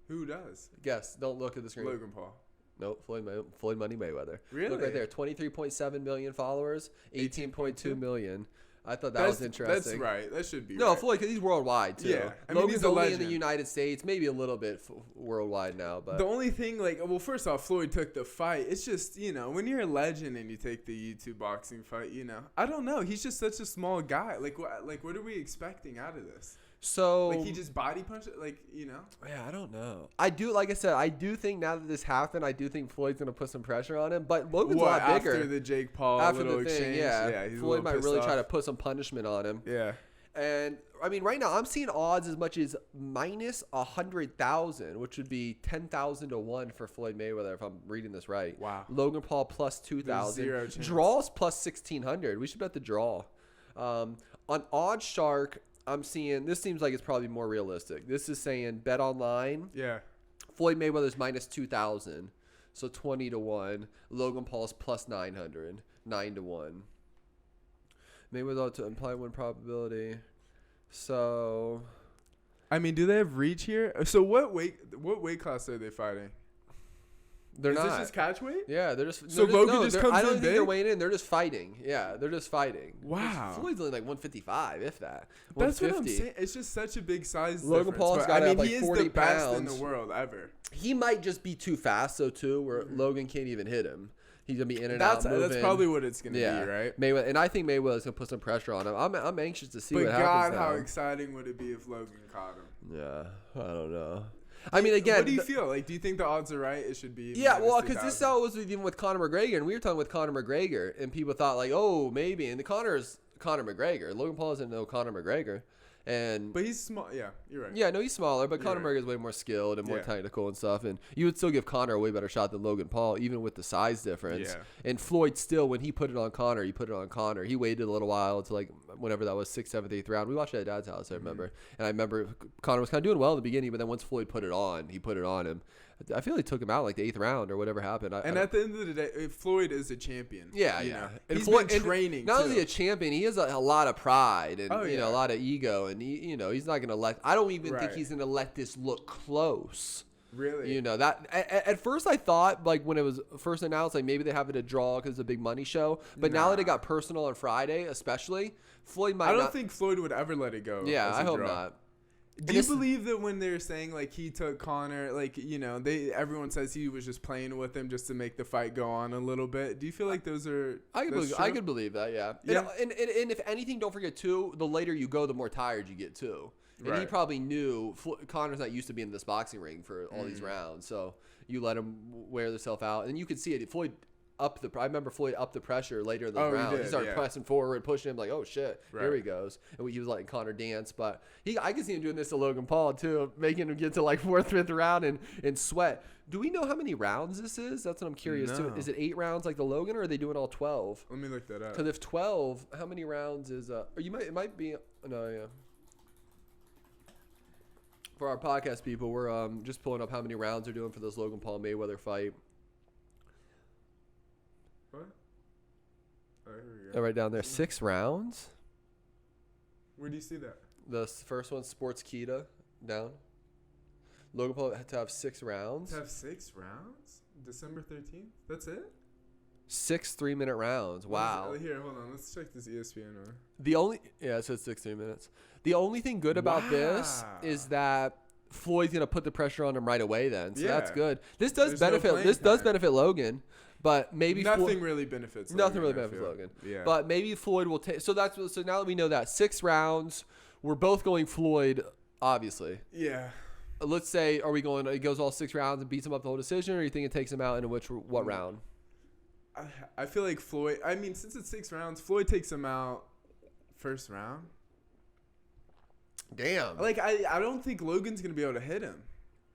[SPEAKER 2] Who does?
[SPEAKER 1] Guess. Don't look at the screen.
[SPEAKER 2] Logan Paul.
[SPEAKER 1] Nope, Floyd Money Mayweather.
[SPEAKER 2] Really?
[SPEAKER 1] Look right there, 23.7 million followers, 18.2 million. I thought that was interesting.
[SPEAKER 2] That's right. That should be
[SPEAKER 1] no,
[SPEAKER 2] right.
[SPEAKER 1] Floyd, because he's worldwide, too.
[SPEAKER 2] Yeah. I mean,
[SPEAKER 1] Logan's
[SPEAKER 2] he's a
[SPEAKER 1] only
[SPEAKER 2] legend.
[SPEAKER 1] in the United States, maybe a little bit worldwide now. But
[SPEAKER 2] the only thing, well, first off, Floyd took the fight. It's just, when you're a legend and you take the YouTube boxing fight, I don't know. He's just such a small guy. What are we expecting out of this?
[SPEAKER 1] So
[SPEAKER 2] he just body punched it,
[SPEAKER 1] Yeah, I don't know. I do, like I said, I do think now that this happened, I do think Floyd's gonna put some pressure on him. But Logan's a lot bigger
[SPEAKER 2] after the Jake Paul little exchange.
[SPEAKER 1] Yeah, Floyd might really try to put some punishment on him.
[SPEAKER 2] Yeah.
[SPEAKER 1] And I mean, right now I'm seeing odds as much as minus 100,000, which would be 10,000 to 1 for Floyd Mayweather if I'm reading this right.
[SPEAKER 2] Wow.
[SPEAKER 1] Logan Paul plus 2,000.
[SPEAKER 2] Zero chance.
[SPEAKER 1] Draws plus 1,600. We should bet the draw. On OddsShark, I'm seeing, this seems like it's probably more realistic. This is saying bet online.
[SPEAKER 2] Yeah.
[SPEAKER 1] Floyd Mayweather's minus 2,000. So 20 to 1. Logan Paul's plus 900. 9 to 1. Mayweather to imply win probability. So,
[SPEAKER 2] I mean, do they have reach here? So what weight class are they fighting?
[SPEAKER 1] They're not.
[SPEAKER 2] Is this just catch weight?
[SPEAKER 1] Yeah, they're just.
[SPEAKER 2] So Logan just comes in
[SPEAKER 1] I don't think
[SPEAKER 2] big?
[SPEAKER 1] they're weighing in. They're just fighting. Yeah, they're just fighting.
[SPEAKER 2] Wow.
[SPEAKER 1] Floyd's only like 155, if that.
[SPEAKER 2] That's what I'm saying. It's just such a big size
[SPEAKER 1] Logan
[SPEAKER 2] difference.
[SPEAKER 1] Paul's got like 40
[SPEAKER 2] he is the best in
[SPEAKER 1] pounds.
[SPEAKER 2] the world ever.
[SPEAKER 1] He might just be too fast, though, too, where Logan can't even hit him. He's gonna be in and out.
[SPEAKER 2] That's probably what it's gonna be, right?
[SPEAKER 1] Mayweather, and I think Mayweather's gonna put some pressure on him. I'm anxious to see what happens.
[SPEAKER 2] But God,
[SPEAKER 1] now.
[SPEAKER 2] how exciting would it be if Logan caught him?
[SPEAKER 1] Yeah, I don't know. I mean, again,
[SPEAKER 2] what do you feel? Do you think the odds are right? It should be.
[SPEAKER 1] Yeah, well, because this is how it was even with Conor McGregor, and we were talking with Conor McGregor, and people thought oh, maybe, and Conor's Conor McGregor. Logan Paul doesn't know Conor McGregor.
[SPEAKER 2] But he's small. Yeah, you're right.
[SPEAKER 1] Yeah, no, he's smaller, but Conor McGregor is way more skilled and more technical and stuff. And you would still give Conor a way better shot than Logan Paul, even with the size difference.
[SPEAKER 2] Yeah.
[SPEAKER 1] And Floyd still, when he put it on Conor, he put it on Conor. He waited a little while until whenever that was 6th, 7th, 8th round. We watched it at Dad's house, I remember. And I remember Conor was kind of doing well in the beginning, but then once Floyd put it on, he put it on him. I feel he took him out like the 8th round or whatever happened.
[SPEAKER 2] And at the end of the day, Floyd is a champion.
[SPEAKER 1] Yeah,
[SPEAKER 2] yeah.
[SPEAKER 1] And
[SPEAKER 2] he's
[SPEAKER 1] Floyd,
[SPEAKER 2] been training.
[SPEAKER 1] Not
[SPEAKER 2] too.
[SPEAKER 1] only a champion, he has a lot of pride and a lot of ego, and he's not gonna let. I don't even think he's gonna let this look close.
[SPEAKER 2] Really?
[SPEAKER 1] That at first I thought when it was first announced maybe they have it a draw because it's a big money show, but now that it got personal on Friday, especially Floyd might.
[SPEAKER 2] I don't think Floyd would ever let it go.
[SPEAKER 1] Yeah, I hope not.
[SPEAKER 2] Do you believe that when they're saying he took Conor, everyone says he was just playing with him just to make the fight go on a little bit? Do you feel like those are?
[SPEAKER 1] I could believe that. Yeah. And if anything, don't forget too. The later you go, the more tired you get too. And he probably knew Conor's not used to being in this boxing ring for all these rounds, so you let him wear himself out, and you could see it. Floyd. I remember Floyd upped the pressure later in the round. He started pressing forward, pushing him oh shit, here he goes. And he was letting Conor dance, but I can see him doing this to Logan Paul too, making him get to 4th, 5th round and sweat. Do we know how many rounds this is? That's what I'm curious too. Is it 8 rounds like the Logan, or are they doing all 12?
[SPEAKER 2] Let me look that up.
[SPEAKER 1] Because if 12, how many rounds is? Or it might be. No, yeah. For our podcast people, we're just pulling up how many rounds they're doing for this Logan Paul Mayweather fight.
[SPEAKER 2] What?
[SPEAKER 1] Right down there. 6 rounds.
[SPEAKER 2] Where do you see that?
[SPEAKER 1] The first one, Sports Kita, down. Logan Paul had to have 6 rounds.
[SPEAKER 2] To have 6 rounds? December 13th? That's it?
[SPEAKER 1] 6 3-minute rounds. Wow.
[SPEAKER 2] Here, hold on. Let's check this ESPN one.
[SPEAKER 1] It says 6 3 minutes. The only thing good about this is that Floyd's gonna put the pressure on him right away. Then, so that's good. This does benefit. This does benefit Logan, but maybe
[SPEAKER 2] nothing really benefits.
[SPEAKER 1] Nothing really benefits Logan.
[SPEAKER 2] Yeah.
[SPEAKER 1] But maybe Floyd will take. So now that we know that 6 rounds, we're both going Floyd, obviously.
[SPEAKER 2] Yeah.
[SPEAKER 1] Let's say, are we going? It goes all 6 rounds and beats him up the whole decision, or you think it takes him out in what round?
[SPEAKER 2] I feel like Floyd. I mean, since it's 6 rounds, Floyd takes him out first round.
[SPEAKER 1] Damn.
[SPEAKER 2] Like I don't think Logan's gonna be able to hit him,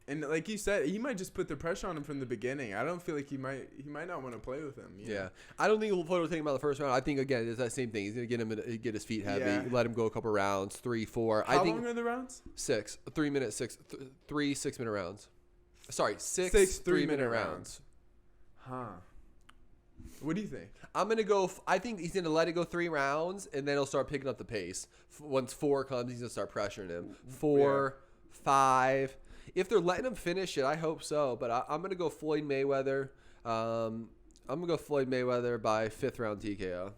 [SPEAKER 2] and like you said, he might just put the pressure on him from the beginning. I don't feel like he might not want to play with him. You know?
[SPEAKER 1] I don't think Floyd will take him out the first round. I think again it's that same thing. He's gonna get his feet heavy, let him go a couple rounds, 3, 4.
[SPEAKER 2] How long are the rounds?
[SPEAKER 1] 6, 3 minute, 3 6-minute rounds. Sorry, 6 3-minute rounds.
[SPEAKER 2] Huh. What do you think?
[SPEAKER 1] I'm going to go I think he's going to let it go 3 rounds, and then he'll start picking up the pace. Once 4 comes, he's going to start pressuring him. 4, 5. If they're letting him finish it, I hope so. But I'm going to go Floyd Mayweather. I'm going to go Floyd Mayweather by 5th round TKO.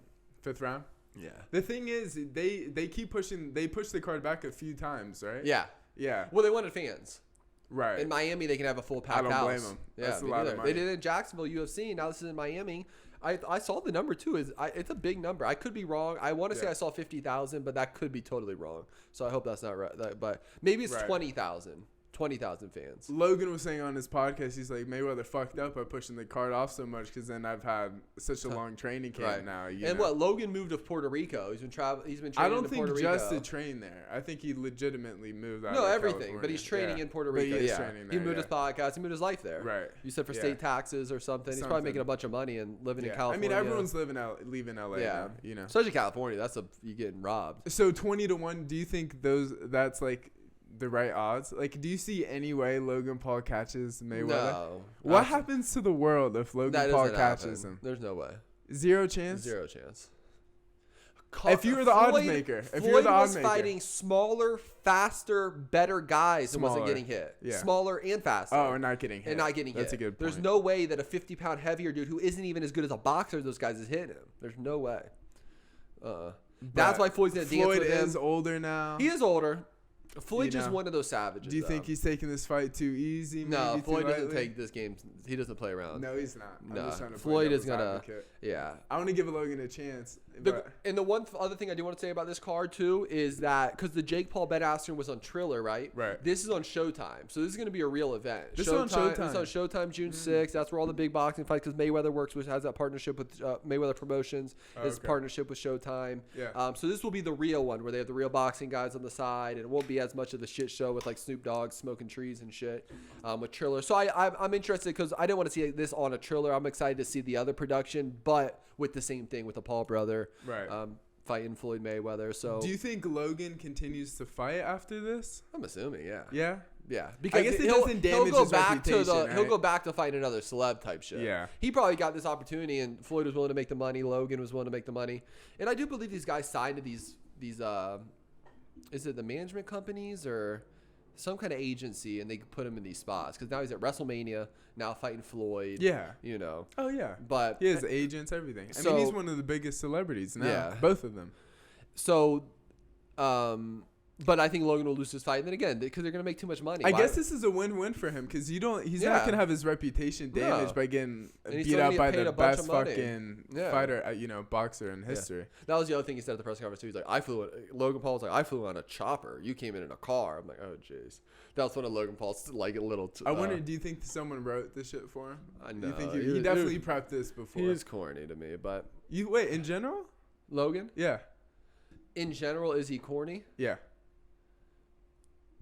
[SPEAKER 2] 5th round?
[SPEAKER 1] Yeah.
[SPEAKER 2] The thing is, they keep pushing. They push the card back a few times, right?
[SPEAKER 1] Yeah.
[SPEAKER 2] Yeah.
[SPEAKER 1] Well, they wanted fans.
[SPEAKER 2] Right.
[SPEAKER 1] In Miami, they can have a full packed house.
[SPEAKER 2] I don't blame them.
[SPEAKER 1] Yeah,
[SPEAKER 2] that's a lot of money.
[SPEAKER 1] They did it in Jacksonville, UFC. Now this is in Miami. I saw the number too. It's a big number. I could be wrong. I want to say I saw 50,000, but that could be totally wrong. So I hope that's not right. But maybe it's 20,000. 20,000 fans.
[SPEAKER 2] Logan was saying on his podcast, he's like, Mayweather fucked up by pushing the card off so much because then I've had such a long training camp now. You know?
[SPEAKER 1] What, Logan moved to Puerto Rico. He's been training in Puerto Rico.
[SPEAKER 2] I don't think just to train there. I think he legitimately moved out of
[SPEAKER 1] everything.
[SPEAKER 2] California.
[SPEAKER 1] But he's training in Puerto Rico.
[SPEAKER 2] But he is training there,
[SPEAKER 1] he moved his podcast. He moved his life there.
[SPEAKER 2] Right.
[SPEAKER 1] You said for state taxes or something. He's probably making a bunch of money and living in California.
[SPEAKER 2] I mean, everyone's leaving LA now, you know.
[SPEAKER 1] Especially California. You getting robbed.
[SPEAKER 2] So 20-1, do you think that's like the right odds? Like, do you see any way Logan Paul catches Mayweather?
[SPEAKER 1] No.
[SPEAKER 2] What happens to the world if Logan Paul catches him?
[SPEAKER 1] There's no way.
[SPEAKER 2] 0 chance?
[SPEAKER 1] 0 chance.
[SPEAKER 2] If you were the odds maker.
[SPEAKER 1] Floyd was fighting smaller, faster, better guys and wasn't getting hit.
[SPEAKER 2] Yeah.
[SPEAKER 1] Smaller and faster.
[SPEAKER 2] Oh, and not getting hit.
[SPEAKER 1] That's
[SPEAKER 2] a good point.
[SPEAKER 1] There's no way that a 50-pound heavier dude who isn't even as good as a boxer, those guys is hitting him. There's no way. That's why Floyd's going to dance with him.
[SPEAKER 2] Floyd is older now.
[SPEAKER 1] He is older. Floyd's just one of those savages.
[SPEAKER 2] Do you think he's taking this fight too easy?
[SPEAKER 1] No, Floyd doesn't take this game. He doesn't play around.
[SPEAKER 2] No, he's not.
[SPEAKER 1] No, Floyd is gonna. Yeah,
[SPEAKER 2] I want to give Logan a chance.
[SPEAKER 1] And the one other thing I do want to say about this card too is that because the Jake Paul Ben Askren was on Triller, right?
[SPEAKER 2] Right.
[SPEAKER 1] This is on Showtime, so this is going to be a real event.
[SPEAKER 2] This is on Showtime.
[SPEAKER 1] This is on Showtime June 6th. That's where all the big boxing fights. Because Mayweather has that partnership with Mayweather Promotions. His partnership with Showtime.
[SPEAKER 2] Yeah.
[SPEAKER 1] So this will be the real one where they have the real boxing guys on the side, and it won't be as much of the shit show with like Snoop Dogg smoking trees and shit with Triller. So I'm interested because I didn't want to see this on a Triller. I'm excited to see the other production, but with the same thing with the Paul brother.
[SPEAKER 2] Right.
[SPEAKER 1] Fighting Floyd Mayweather. So
[SPEAKER 2] do you think Logan continues to fight after this?
[SPEAKER 1] I'm assuming, yeah.
[SPEAKER 2] Yeah?
[SPEAKER 1] Yeah. Because
[SPEAKER 2] I guess it doesn't damage his reputation, right?
[SPEAKER 1] He'll go back to fighting another celeb type shit.
[SPEAKER 2] Yeah.
[SPEAKER 1] He probably got this opportunity and Floyd was willing to make the money. Logan was willing to make the money. And I do believe these guys signed to these is it the management companies or some kind of agency, and they put him in these spots because now he's at WrestleMania, now fighting Floyd.
[SPEAKER 2] Yeah.
[SPEAKER 1] You know.
[SPEAKER 2] Oh, yeah.
[SPEAKER 1] But
[SPEAKER 2] he has agents, everything. I mean, he's one of the biggest celebrities now. Yeah. Both of them.
[SPEAKER 1] So, but I think Logan will lose his fight. And then again, because they're going to make too much money.
[SPEAKER 2] I guess this is a win-win for him because he's not going to have his reputation damaged by getting beat out by the best fucking fighter, boxer in history.
[SPEAKER 1] That was the other thing he said at the press conference too. He's like, Logan Paul was like, I flew on a chopper. You came in a car. I'm like, oh, jeez. That was one of Logan Paul's like a little.
[SPEAKER 2] I wonder, do you think someone wrote this shit for him?
[SPEAKER 1] I know.
[SPEAKER 2] You think he definitely prepped this before?
[SPEAKER 1] He's corny to me, but.
[SPEAKER 2] Wait, in general?
[SPEAKER 1] Logan?
[SPEAKER 2] Yeah.
[SPEAKER 1] In general, is he corny?
[SPEAKER 2] Yeah.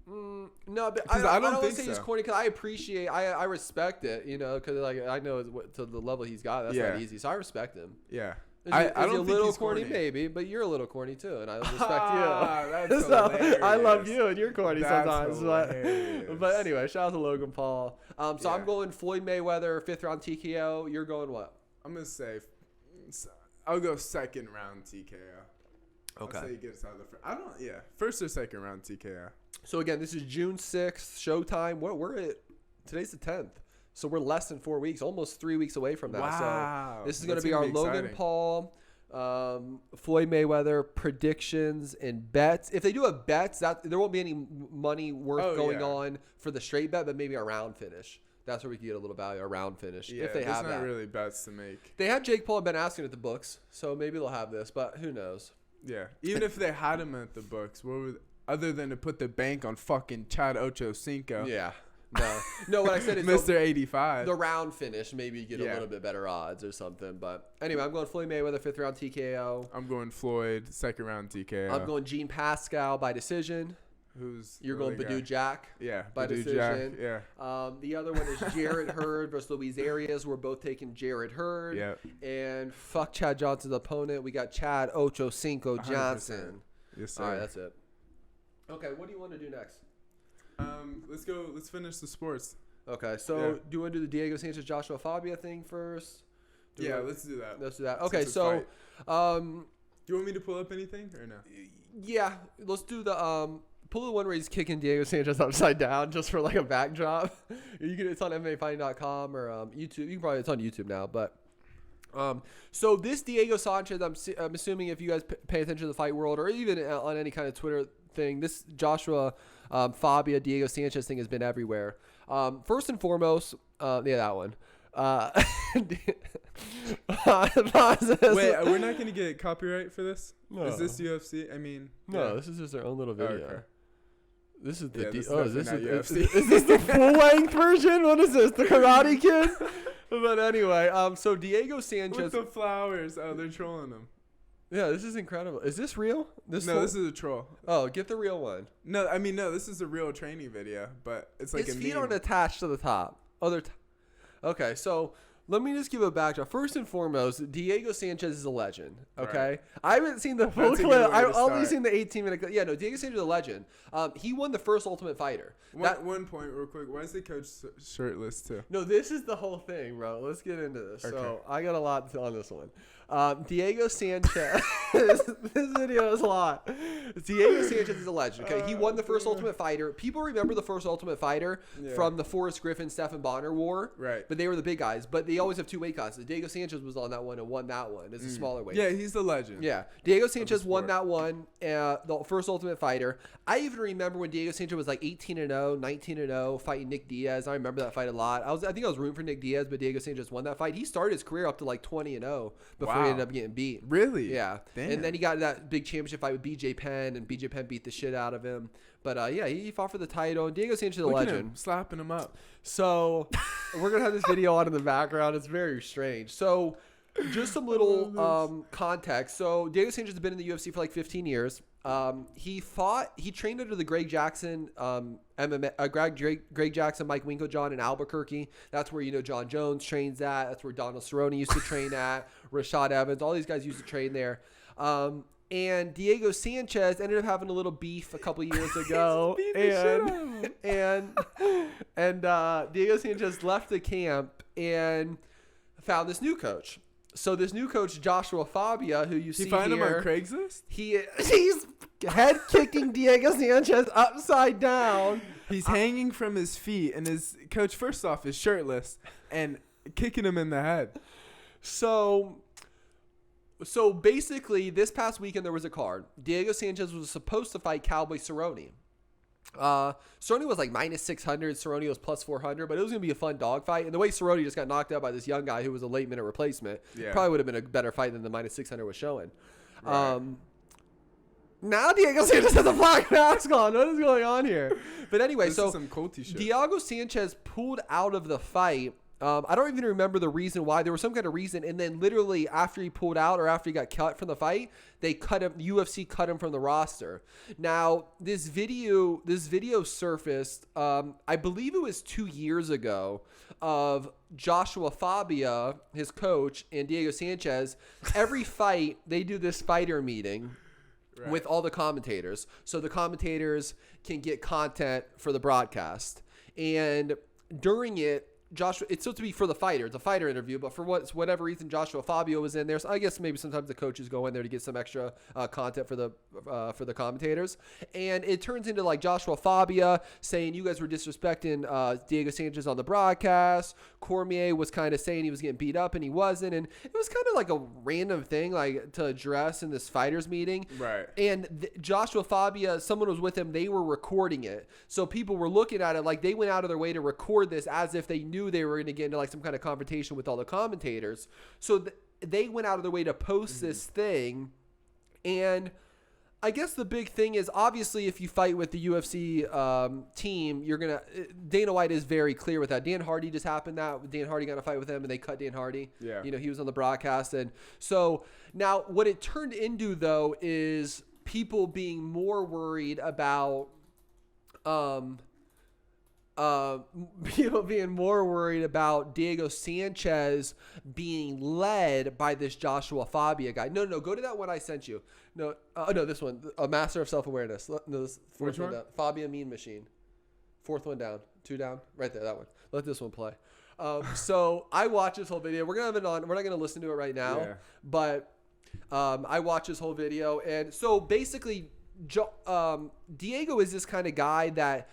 [SPEAKER 1] No, but I don't think say he's corny because I appreciate, I respect it, because like I know to the level he's got, that's not easy. So I respect him.
[SPEAKER 2] Yeah.
[SPEAKER 1] I don't think a little corny, maybe, but you're a little corny too, and I respect you.
[SPEAKER 2] That's hilarious.
[SPEAKER 1] I love you, and you're corny sometimes.
[SPEAKER 2] Hilarious.
[SPEAKER 1] But anyway, shout out to Logan Paul. I'm going Floyd Mayweather, 5th round TKO. You're going what?
[SPEAKER 2] I'm gonna say, I'll go second round TKO.
[SPEAKER 1] Okay.
[SPEAKER 2] I'll say he gets out of the first. First or second round TKO.
[SPEAKER 1] So again, this is June 6th, Showtime. We're at today's the 10th. So we're less than 4 weeks, almost 3 weeks away from that.
[SPEAKER 2] Wow.
[SPEAKER 1] So this is going to be our Logan Paul, Floyd Mayweather predictions and bets. If they do a bets, there won't be any money worth going on for the straight bet, but maybe a round finish. That's where we can get a little value, a round finish, if they have that.
[SPEAKER 2] There's not really bets to make.
[SPEAKER 1] They have Jake Paul and Ben Askren at the books, so maybe they'll have this, but who knows?
[SPEAKER 2] Yeah. Even if they had him at the books, other than to put the bank on fucking Chad Ochocinco.
[SPEAKER 1] Yeah. No. What I said is
[SPEAKER 2] Mr. 85.
[SPEAKER 1] The round finish, maybe you get a little bit better odds or something. But anyway, I'm going Floyd Mayweather 5th round TKO.
[SPEAKER 2] I'm going Floyd 2nd round TKO.
[SPEAKER 1] I'm going Jean Pascal by decision. You're going Badou Jack?
[SPEAKER 2] Yeah,
[SPEAKER 1] by
[SPEAKER 2] Badou
[SPEAKER 1] decision.
[SPEAKER 2] Jack, yeah.
[SPEAKER 1] The other one is Jarrett Hurd versus Luis Arias. We're both taking Jarrett Hurd.
[SPEAKER 2] Yeah.
[SPEAKER 1] And fuck Chad Johnson's opponent. We got Chad Ochocinco Johnson.
[SPEAKER 2] 100%. Yes, sir.
[SPEAKER 1] All right, that's it. Okay, what do you want to do next?
[SPEAKER 2] Let's go. Let's finish the sports.
[SPEAKER 1] Okay, so do you want to do the Diego Sanchez Joshua Fabia thing first?
[SPEAKER 2] Let's do that.
[SPEAKER 1] Let's do that. Okay, so
[SPEAKER 2] do you want me to pull up anything or no?
[SPEAKER 1] Yeah, let's do the pull the one where he's kicking Diego Sanchez upside down just for like a backdrop. It's on MMAfighting.com or YouTube. It's on YouTube now, but so this Diego Sanchez, I'm assuming if you guys pay attention to the fight world or even on any kind of Twitter thing, this Joshua Fabia Diego Sanchez thing has been everywhere. First and foremost, that one.
[SPEAKER 2] Wait, we're not gonna get copyright for this?
[SPEAKER 1] No.
[SPEAKER 2] Is this UFC? I mean,
[SPEAKER 1] no, this is just their own little video.
[SPEAKER 2] Okay.
[SPEAKER 1] This is the
[SPEAKER 2] UFC.
[SPEAKER 1] Is this the full length version? What is this? The Karate Kid? But anyway, so Diego Sanchez
[SPEAKER 2] with the flowers. Oh, they're trolling him.
[SPEAKER 1] Yeah, this is incredible. Is this real?
[SPEAKER 2] This is a troll.
[SPEAKER 1] Oh, get the real one.
[SPEAKER 2] No, this is a real training video, but it's like
[SPEAKER 1] his
[SPEAKER 2] a
[SPEAKER 1] feet
[SPEAKER 2] meme.
[SPEAKER 1] aren't attached to the top. Okay, so let me just give a backdrop. First and foremost, Diego Sanchez is a legend. Okay,
[SPEAKER 2] Right.
[SPEAKER 1] I haven't seen the full
[SPEAKER 2] That's a
[SPEAKER 1] clip.
[SPEAKER 2] good way to
[SPEAKER 1] I've only
[SPEAKER 2] start.
[SPEAKER 1] seen the 18-minute clip. Yeah, no, Diego Sanchez is a legend. He won the first Ultimate Fighter.
[SPEAKER 2] One point, real quick. Why is the coach shirtless too?
[SPEAKER 1] No, this is the whole thing, bro. Let's get into this.
[SPEAKER 2] Okay.
[SPEAKER 1] So I got a lot on this one. Diego Sanchez. This video is a lot. Diego Sanchez is a legend. Okay, he won the first Ultimate Fighter. People remember the first Ultimate Fighter from the Forrest Griffin, Stephen Bonner war.
[SPEAKER 2] Right.
[SPEAKER 1] But they were the big guys. But they always have two weight classes. Diego Sanchez was on that one and won that one. It's a smaller weight.
[SPEAKER 2] Yeah, he's the legend.
[SPEAKER 1] Yeah. Diego Sanchez won that one, the first Ultimate Fighter. I even remember when Diego Sanchez was like 18-0, 19-0, fighting Nick Diaz. I remember that fight a lot. I think I was rooting for Nick Diaz, but Diego Sanchez won that fight. He started his career up to like 20-0 before he ended up getting beat.
[SPEAKER 2] Really?
[SPEAKER 1] Yeah.
[SPEAKER 2] Damn.
[SPEAKER 1] And then he got that big championship fight with BJ Penn, and BJ Penn beat the shit out of him. But he fought for the title, and Diego Sanchez is a legend.
[SPEAKER 2] Him, slapping him up.
[SPEAKER 1] So we're going to have this video on in the background. It's very strange. So just some little context. So Diego Sanchez has been in the UFC for like 15 years. He trained under the Greg Jackson, Greg Jackson, Mike Winkeljohn in Albuquerque. That's where, John Jones trains at. That's where Donald Cerrone used to train at. Rashad Evans, all these guys used to train there. And Diego Sanchez ended up having a little beef a couple years ago. and Diego Sanchez left the camp and found this new coach. So this new coach, Joshua Fabia, who you see here.
[SPEAKER 2] You find him on Craigslist?
[SPEAKER 1] He's head kicking Diego Sanchez upside down.
[SPEAKER 2] He's hanging from his feet, and his coach, first off, is shirtless and kicking him in the head.
[SPEAKER 1] So basically, this past weekend there was a card. Diego Sanchez was supposed to fight Cowboy Cerrone. Cerrone was like minus 600. Cerrone was plus 400, but it was going to be a fun dogfight. And the way Cerrone just got knocked out by this young guy who was a late minute replacement, probably would have been a better fight than the minus 600 was showing. Right. Now Diego Sanchez has a black mask on. What is going on here? But anyway,
[SPEAKER 2] this is some culty shit.
[SPEAKER 1] Diego Sanchez pulled out of the fight. I don't even remember the reason why. There was some kind of reason, and then literally after he pulled out or after he got cut from the fight, they cut him. UFC cut him from the roster. Now this video surfaced. I believe it was 2 years ago, of Joshua Fabia, his coach, and Diego Sanchez. Every fight they do this fighter meeting. Right. With all the commentators, so the commentators can get content for the broadcast. And during it, Joshua, it's supposed to be for the fighter. It's a fighter interview, but for whatever reason, Joshua Fabia was in there. So I guess maybe sometimes the coaches go in there to get some extra content for the commentators. And it turns into like Joshua Fabia saying you guys were disrespecting Diego Sanchez on the broadcast. Cormier was kind of saying he was getting beat up and he wasn't. And it was kind of like a random thing like to address in this fighters meeting.
[SPEAKER 2] Right.
[SPEAKER 1] And Joshua Fabia, someone was with him. They were recording it. So people were looking at it like they went out of their way to record this as if they knew they were going to get into like some kind of confrontation with all the commentators. So they went out of their way to post this thing. And I guess the big thing is obviously if you fight with the UFC team, you're going to – Dana White is very clear with that. Dan Hardy just happened that. Dan Hardy got in a fight with him and they cut Dan Hardy.
[SPEAKER 2] Yeah.
[SPEAKER 1] You know, he was on the broadcast. And so now what it turned into though is people being more worried about people being more worried about Diego Sanchez being led by this Joshua Fabia guy. No, go to that one I sent you. No, this one, a master of self-awareness. No, this
[SPEAKER 2] Which one?
[SPEAKER 1] Down. Fabia Mean Machine. Fourth one down, 2 down, right there, that one. Let this one play. So I watched this whole video. We're gonna have it on. We're not gonna listen to it right now, but I watched this whole video, and so basically, Diego is this kind of guy that.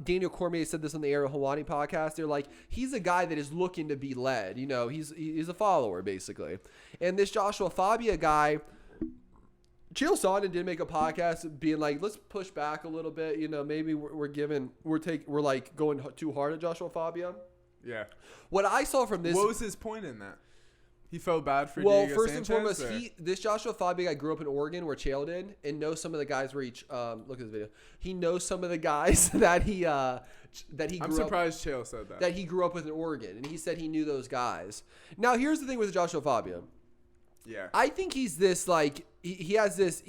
[SPEAKER 1] Daniel Cormier said this on the Ariel Helwani podcast. They're like, he's a guy that is looking to be led. You know, he's a follower basically. And this Joshua Fabia guy, Chael Sonnen did make a podcast being like, let's push back a little bit. You know, maybe we're like going too hard at Joshua Fabia.
[SPEAKER 2] Yeah.
[SPEAKER 1] What I saw from this,
[SPEAKER 2] what was his point in that? He felt bad for
[SPEAKER 1] Diego
[SPEAKER 2] Sanchez?
[SPEAKER 1] And foremost, this Joshua Fabia guy grew up in Oregon where Chael did and knows some of the guys where look at this video. He knows some of the guys that he grew
[SPEAKER 2] I'm surprised Chael said that.
[SPEAKER 1] That he grew up with in Oregon, and he said he knew those guys. Now, here's the thing with Joshua Fabia.
[SPEAKER 2] Yeah.
[SPEAKER 1] I think he's this, like, he has this,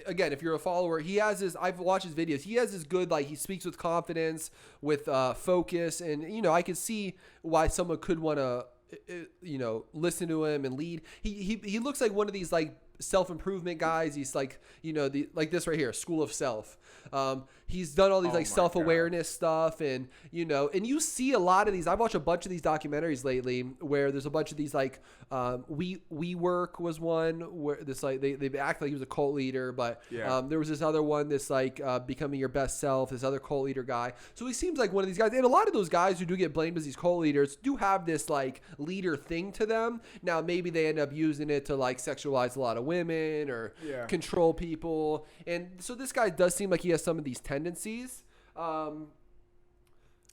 [SPEAKER 1] again, if you're a follower, he has this, I've watched his videos, he has this good, like, he speaks with confidence, with focus, and, you know, I can see why someone could want to, you know, listen to him and lead. He looks like one of these like self-improvement guys. He's like, you know, like this right here, School of Self. He's done all these like self-awareness stuff, and you know, and you see a lot of these. I've watched a bunch of these documentaries lately where there's a bunch of these like We Work was one where this like they act like he was a cult leader, but there was this other one, this like Becoming Your Best Self, this other cult leader guy. So he seems like one of these guys, and a lot of those guys who do get blamed as these cult leaders do have this like leader thing to them. Now maybe they end up using it to like sexualize a lot of women or control people, and so this guy does seem like he has some of these tendencies.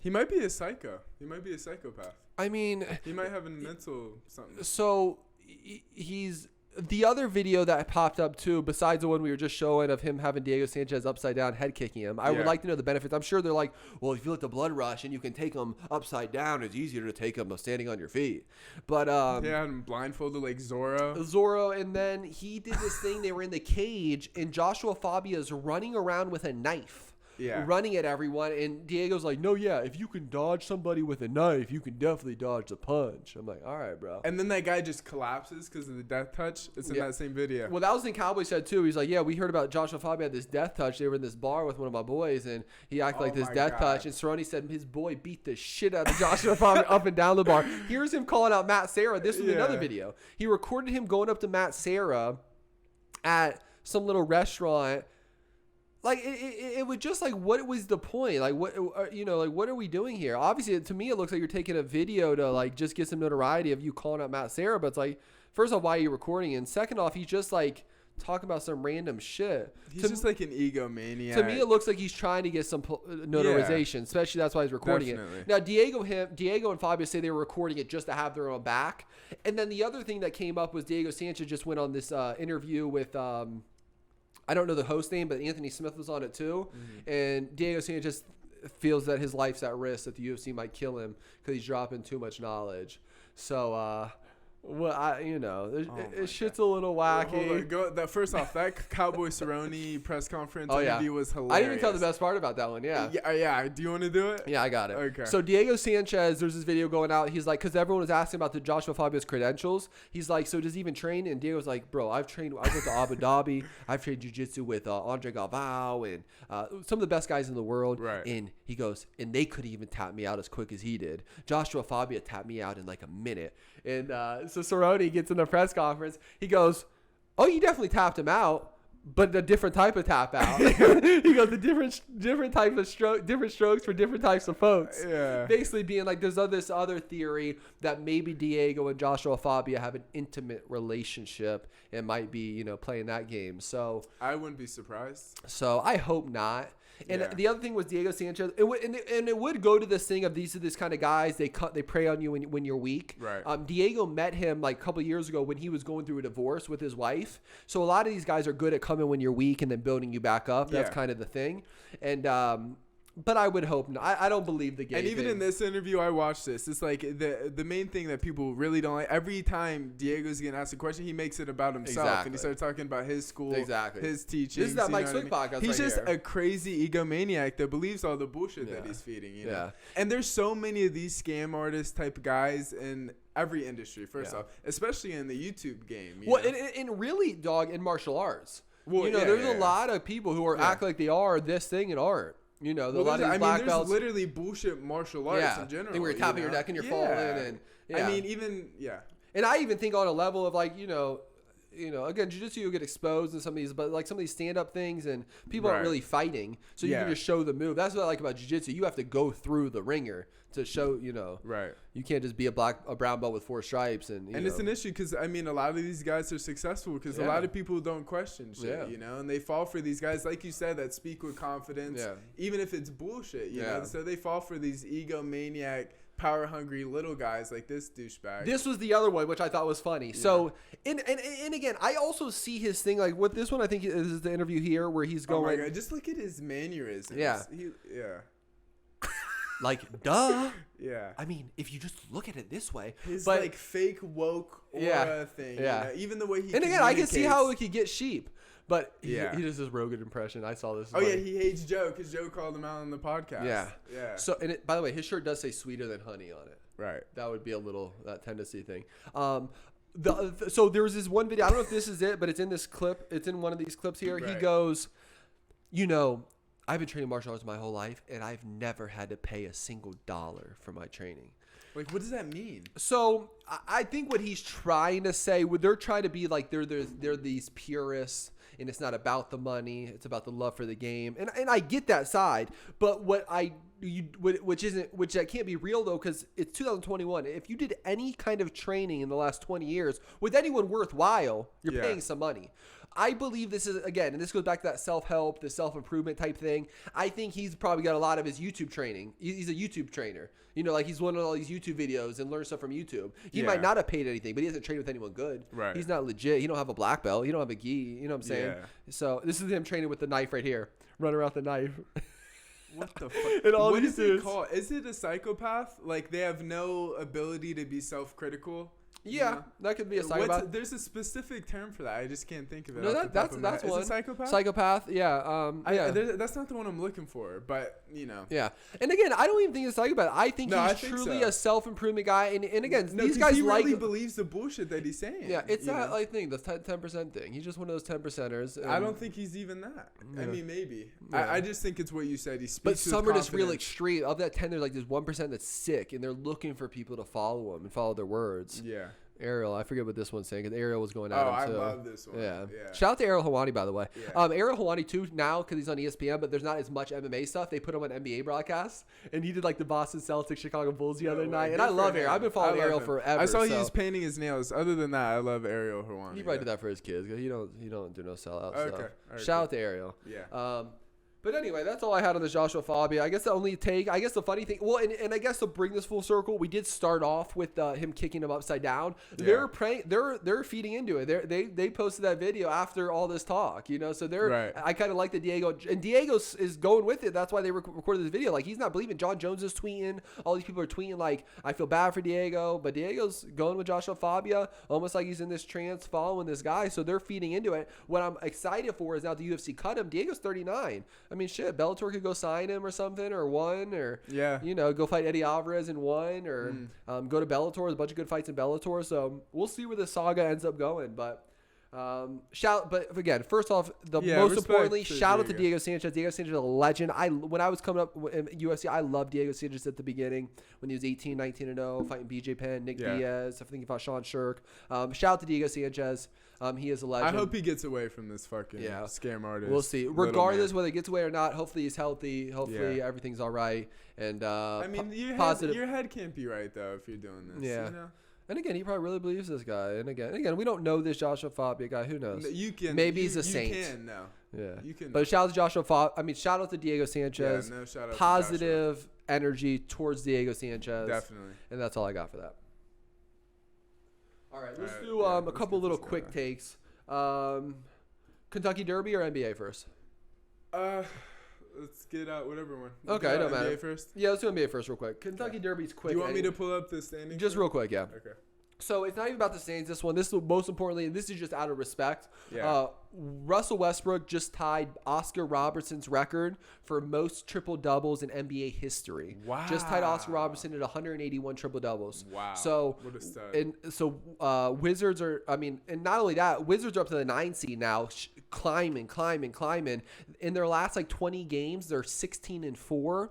[SPEAKER 2] He might be a psycho. He might be a psychopath.
[SPEAKER 1] I mean,
[SPEAKER 2] he might have a mental something.
[SPEAKER 1] So he's the other video that popped up too, besides the one we were just showing of him having Diego Sanchez upside down, head kicking him. I would like to know the benefits. I'm sure they're like, well, if you let the blood rush and you can take him upside down, it's easier to take him standing on your feet. But
[SPEAKER 2] had him blindfolded like Zorro.
[SPEAKER 1] And then he did this thing. They were in the cage, and Joshua Fabia is running around with a knife. Running at everyone, and Diego's like, no, if you can dodge somebody with a knife, you can definitely dodge the punch. I'm like, all right, bro.
[SPEAKER 2] And then that guy just collapses because of the death touch. It's in that same video.
[SPEAKER 1] Well, that was in Cowboy said too. He's like, we heard about Joshua Fabia had this death touch. They were in this bar with one of my boys, and he acted like this death touch. And Cerrone said his boy beat the shit out of Joshua Fabia up and down the bar. Here's him calling out Matt Serra. This was another video. He recorded him going up to Matt Serra at some little restaurant. Like it was just like, what was the point? Like what what are we doing here? Obviously, to me, it looks like you're taking a video to like just get some notoriety of you calling out Matt Serra. But it's like, first off, why are you recording? And second off, he's just like talking about some random shit.
[SPEAKER 2] He's just like an egomaniac.
[SPEAKER 1] To me, it looks like he's trying to get some notarization. Especially that's why he's recording it. Now, Diego and Fabio say they were recording it just to have their own back. And then the other thing that came up was Diego Sanchez just went on this interview with. I don't know the host name, but Anthony Smith was on it too. Mm-hmm. And Diego Sanchez feels that his life's at risk, that the UFC might kill him because he's dropping too much knowledge. So Well, shit's a little
[SPEAKER 2] Well,
[SPEAKER 1] wacky.
[SPEAKER 2] First off, that Cowboy Cerrone press conference
[SPEAKER 1] yeah.
[SPEAKER 2] interview was hilarious.
[SPEAKER 1] I didn't even tell the best part about that one. Yeah.
[SPEAKER 2] Yeah. Do you want to do it?
[SPEAKER 1] Yeah, I got it.
[SPEAKER 2] Okay.
[SPEAKER 1] So Diego Sanchez, there's this video going out. He's like, because everyone was asking about the Joshua Fabia's credentials. He's like, so does he even train? And Diego's like, bro, I went to Abu Dhabi. I've trained jiu-jitsu with Andre Galvao and some of the best guys in the world.
[SPEAKER 2] Right.
[SPEAKER 1] And he goes, and they couldn't even tap me out as quick as he did. Joshua Fabia tapped me out in like a minute. And so Cerrone gets in the press conference. He goes, oh, you definitely tapped him out, but a different type of tap out. He goes, the different type of different strokes for different types of folks.
[SPEAKER 2] Yeah.
[SPEAKER 1] Basically being like, there's this other theory that maybe Diego and Joshua Fabia have an intimate relationship and might be, playing that game. So
[SPEAKER 2] I wouldn't be surprised.
[SPEAKER 1] So I hope not. And the other thing was Diego Sanchez, it would go to this thing of these are this kind of guys. They prey on you when you're weak.
[SPEAKER 2] Right.
[SPEAKER 1] Diego met him like a couple of years ago when he was going through a divorce with his wife. So a lot of these guys are good at coming when you're weak and then building you back up. That's kind of the thing. And but I would hope not. I don't believe the game.
[SPEAKER 2] And even in this interview, I watched this. It's like the main thing that people really don't like. Every time Diego's getting asked a question, he makes it about himself.
[SPEAKER 1] Exactly.
[SPEAKER 2] And he starts talking about his school, his teachings.
[SPEAKER 1] This is that Mike Swick podcast.
[SPEAKER 2] He's
[SPEAKER 1] right
[SPEAKER 2] just
[SPEAKER 1] here.
[SPEAKER 2] a crazy egomaniac that believes all the bullshit that he's feeding. You know? And there's so many of these scam artist type guys in every industry, first off, especially in the YouTube game.
[SPEAKER 1] Well, and really, dog, in martial arts.
[SPEAKER 2] Well,
[SPEAKER 1] there's a lot of people who act like they are this thing and aren't. A lot of these black belts.
[SPEAKER 2] There's literally bullshit martial arts in general.
[SPEAKER 1] They were tapping your neck and you're falling. And
[SPEAKER 2] I mean,
[SPEAKER 1] And I even think on a level of like, again, jiu-jitsu, you'll get exposed in some of these, but like some of these stand-up things and people aren't really fighting. So you can just show the move. That's what I like about jiu-jitsu. You have to go through the ringer to show,
[SPEAKER 2] Right.
[SPEAKER 1] You can't just be a brown belt with 4 stripes. And
[SPEAKER 2] it's an issue because, I mean, a lot of these guys are successful because a lot of people don't question shit, and they fall for these guys, like you said, that speak with confidence, even if it's bullshit, you know? So they fall for these egomaniac, power-hungry little guys like this douchebag.
[SPEAKER 1] This was the other one, which I thought was funny. Yeah. So, and again, I also see his thing, like, with this one, I think is the interview here where he's going.
[SPEAKER 2] Oh, my God. Just look at his mannerisms.
[SPEAKER 1] Yeah. Like, duh.
[SPEAKER 2] Yeah.
[SPEAKER 1] I mean, if you just look at it this way.
[SPEAKER 2] His, like, fake woke aura thing.
[SPEAKER 1] Yeah.
[SPEAKER 2] Even the way he
[SPEAKER 1] And again, I can see how it could get sheep. But he does this Rogan impression. I saw this.
[SPEAKER 2] Oh, yeah, he hates Joe because Joe called him out on the podcast.
[SPEAKER 1] Yeah.
[SPEAKER 2] Yeah.
[SPEAKER 1] So, by the way, his shirt does say sweeter than honey on it.
[SPEAKER 2] Right.
[SPEAKER 1] That would be a little, that tendency thing. So there was this one video. I don't know if this is it, but it's in this clip. It's in one of these clips here. Right. He goes, I've been training martial arts my whole life, and I've never had to pay a single dollar for my training.
[SPEAKER 2] Like, what does that mean?
[SPEAKER 1] So I think what he's trying to say, they're trying to be like they're these purists, and it's not about the money, it's about the love for the game, and I get that side. But which that can't be real though, because it's 2021. If you did any kind of training in the last 20 years with anyone worthwhile, you're paying some money. I believe this is, again, and this goes back to that self-help, the self-improvement type thing. I think he's probably got a lot of his YouTube training. He's a YouTube trainer. Like he's one of all these YouTube videos and learn stuff from YouTube. He might not have paid anything, but he hasn't trained with anyone good.
[SPEAKER 2] Right.
[SPEAKER 1] He's not legit. He don't have a black belt. He don't have a gi. You know what I'm saying? Yeah. So this is him training with the knife right here. Running around with the knife.
[SPEAKER 2] What the fuck? What is it called? Is it a psychopath? Like they have no ability to be self-critical?
[SPEAKER 1] Yeah, that could be a psychopath.
[SPEAKER 2] There's a specific term for that. I just can't think of it.
[SPEAKER 1] No, that's one.
[SPEAKER 2] Is it psychopath?
[SPEAKER 1] Psychopath, yeah.
[SPEAKER 2] That's not the one I'm looking for, but
[SPEAKER 1] Yeah, and again, I don't even think it's psychopath. I think he's truly a self-improvement guy. And again, these guys
[SPEAKER 2] he really believes the bullshit that he's saying.
[SPEAKER 1] Yeah, it's that thing, the 10% thing. He's just one of those 10%ers.
[SPEAKER 2] I don't think he's even that. Yeah. I mean, maybe. Yeah. I just think it's what you said. He speaks
[SPEAKER 1] but
[SPEAKER 2] with
[SPEAKER 1] some are just real
[SPEAKER 2] confidence.
[SPEAKER 1] extreme. Of that 10, there's like this 1% that's sick, and they're looking for people to follow them and follow their words.
[SPEAKER 2] Yeah.
[SPEAKER 1] Ariel, I forget what this one's saying because Ariel was going at him too.
[SPEAKER 2] I love this one.
[SPEAKER 1] Yeah. Shout out to Ariel Helwani, by the way.
[SPEAKER 2] Yeah.
[SPEAKER 1] Ariel Helwani too now because he's on ESPN, but there's not as much MMA stuff. They put him on NBA broadcasts, and he did like the Boston Celtics, Chicago Bulls the other night. And I love Ariel. I've been following Ariel forever.
[SPEAKER 2] I saw he was painting his nails. Other than that, I love Ariel Helwani.
[SPEAKER 1] He probably did that for his kids because he don't do no sellouts.
[SPEAKER 2] Okay.
[SPEAKER 1] So. Shout out to Ariel.
[SPEAKER 2] Yeah.
[SPEAKER 1] But anyway, that's all I had on this Joshua Fabia. I guess the funny thing, well, and I guess to bring this full circle, we did start off with him kicking him upside down.
[SPEAKER 2] Yeah.
[SPEAKER 1] They're feeding into it. They posted that video after all this talk, so
[SPEAKER 2] Right.
[SPEAKER 1] I kind of like the Diego, and Diego is going with it. That's why they recorded this video. Like, he's not believing. John Jones is tweeting. All these people are tweeting like, I feel bad for Diego, but Diego's going with Joshua Fabia, almost like he's in this trance following this guy. So they're feeding into it. What I'm excited for is now the UFC cut him. Diego's 39. I mean, shit, Bellator could go sign him or something, or go fight Eddie Alvarez in one, or go to Bellator. There's a bunch of good fights in Bellator. So we'll see where this saga ends up going. But but again, first off, most importantly, shout out to Diego Sanchez. Diego Sanchez is a legend. When I was coming up in UFC, I loved Diego Sanchez at the beginning when he was 18, 19-0, fighting BJ Penn, Nick Diaz. I think he fought Sean Shirk. Shout out to Diego Sanchez. He is a legend.
[SPEAKER 2] I hope he gets away from this fucking scam artist.
[SPEAKER 1] We'll see. Regardless whether he gets away or not, hopefully he's healthy. Hopefully everything's all right. And
[SPEAKER 2] I mean, your head can't be right though if you're doing this. Yeah.
[SPEAKER 1] And again, he probably really believes this guy. And again, we don't know this Joshua Fabia guy. Who knows? Maybe he's a saint.
[SPEAKER 2] You can know. Yeah. You can.
[SPEAKER 1] But shout out to Joshua Fabia. I mean, shout out to Diego Sanchez.
[SPEAKER 2] Yeah, shout out
[SPEAKER 1] positive to energy towards Diego Sanchez.
[SPEAKER 2] Definitely.
[SPEAKER 1] And that's all I got for that. All right, let's do a couple little quick takes. Kentucky Derby or NBA first?
[SPEAKER 2] Let's get out whatever one.
[SPEAKER 1] Okay, don't matter.
[SPEAKER 2] NBA first?
[SPEAKER 1] Yeah, let's do NBA first real quick. Kentucky Derby's quick.
[SPEAKER 2] Do you want me to pull up the standings?
[SPEAKER 1] Just real quick, yeah.
[SPEAKER 2] Okay.
[SPEAKER 1] So it's not even about the standings, this one. This is most importantly, and this is just out of respect.
[SPEAKER 2] Yeah.
[SPEAKER 1] Russell Westbrook just tied Oscar Robertson's record for most triple doubles in NBA history.
[SPEAKER 2] Wow.
[SPEAKER 1] Just tied Oscar Robertson at 181 triple doubles.
[SPEAKER 2] Wow.
[SPEAKER 1] So
[SPEAKER 2] what a stud.
[SPEAKER 1] And so Wizards are, and not only that, Wizards are up to the 9 seed now, climbing. In their last 20 games, they're 16-4.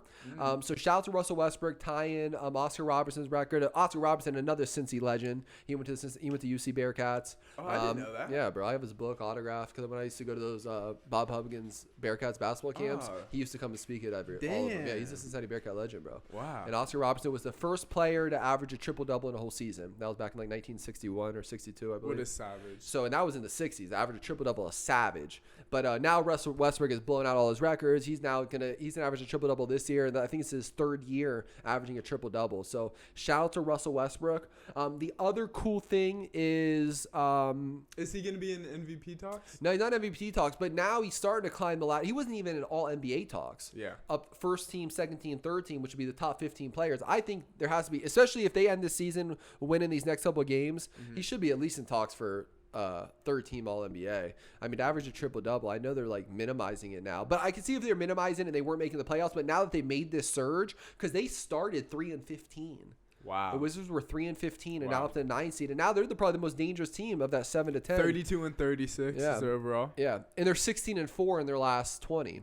[SPEAKER 1] So shout out to Russell Westbrook tying Oscar Robertson's record. Oscar Robertson, another Cincy legend. He went to UC Bearcats.
[SPEAKER 2] Oh, I didn't know that.
[SPEAKER 1] Yeah, bro. I have his book autographed because when I used to go to those Bob Huggins Bearcats basketball camps, he used to come and speak at all of them. Yeah, he's a Cincinnati Bearcat legend, bro.
[SPEAKER 2] Wow.
[SPEAKER 1] And Oscar Robertson was the first player to average a triple double in a whole season. That was back in 1961 or 62, I believe.
[SPEAKER 2] What a savage.
[SPEAKER 1] So, and that was in the 60s. The average a triple double, a savage. But now Russell Westbrook has blown out all his records. He's gonna average a triple double this year, and I think it's his third year averaging a triple double. So shout out to Russell Westbrook. The other cool thing is
[SPEAKER 2] he gonna be in MVP talks?
[SPEAKER 1] No, he's not in MVP talks, but now he's starting to climb the ladder. He wasn't even in all NBA talks.
[SPEAKER 2] Yeah.
[SPEAKER 1] Up first team, second team, third team, which would be the top 15 players. I think there has to be, especially if they end this season winning these next couple of games, he should be at least in talks for third team all NBA. I mean, to average a triple double, I know they're minimizing it now, but I can see if they're minimizing it and they weren't making the playoffs. But now that they made this surge, because they started 3-15.
[SPEAKER 2] Wow.
[SPEAKER 1] The Wizards were 3-15 and now up to the 9 seed, and now they're probably the most dangerous team of that 7 to 10.
[SPEAKER 2] 32-36 is their overall.
[SPEAKER 1] Yeah, and they're 16-4 in their last 20.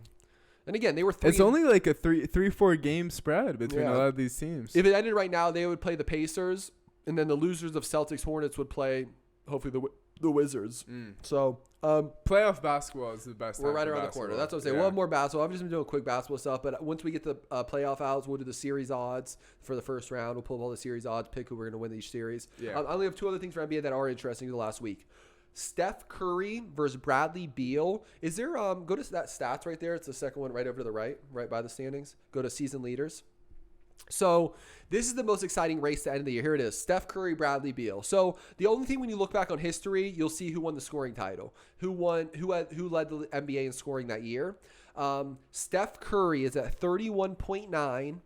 [SPEAKER 1] And again, they were 3.
[SPEAKER 2] It's only like a 3-4 game spread between a lot of these teams.
[SPEAKER 1] If it ended right now, they would play the Pacers, and then the losers of Celtics Hornets would play hopefully the Wizards. So
[SPEAKER 2] playoff basketball is the best.
[SPEAKER 1] We're right around the corner. That's what I'm saying. We'll have more basketball. I've just been doing quick basketball stuff, but once we get the playoff odds, we'll do the series odds for the first round. We'll pull up all the series odds, pick who we're going to win each series.
[SPEAKER 2] Yeah.
[SPEAKER 1] I only have 2 other things for NBA that are interesting the last week. Steph Curry versus Bradley Beal. Is there go to that stats right there? It's the second one right over to the right by the standings. Go to season leaders. So this is the most exciting race to end of the year. Here it is. Steph Curry, Bradley Beal. So the only thing when you look back on history, you'll see who won the scoring title, who led the NBA in scoring that year. Steph Curry is at 31.9.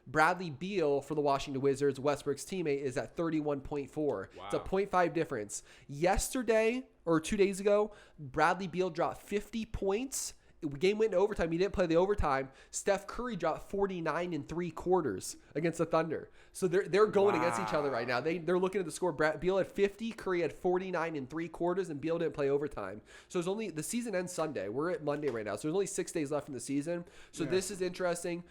[SPEAKER 1] Bradley Beal for the Washington Wizards, Westbrook's teammate, is at 31.4. Wow. It's a 0.5 difference. Yesterday, or 2 days ago, Bradley Beal dropped 50 points. Game went into overtime. He didn't play the overtime. Steph Curry dropped 49 3/4 against the Thunder. So they're going against each other right now. They're looking at the score. Beal had 50, Curry had 49 3/4, and Beal didn't play overtime. So it's only the season ends Sunday. We're at Monday right now, so there's only 6 days left in the season. So this is interesting.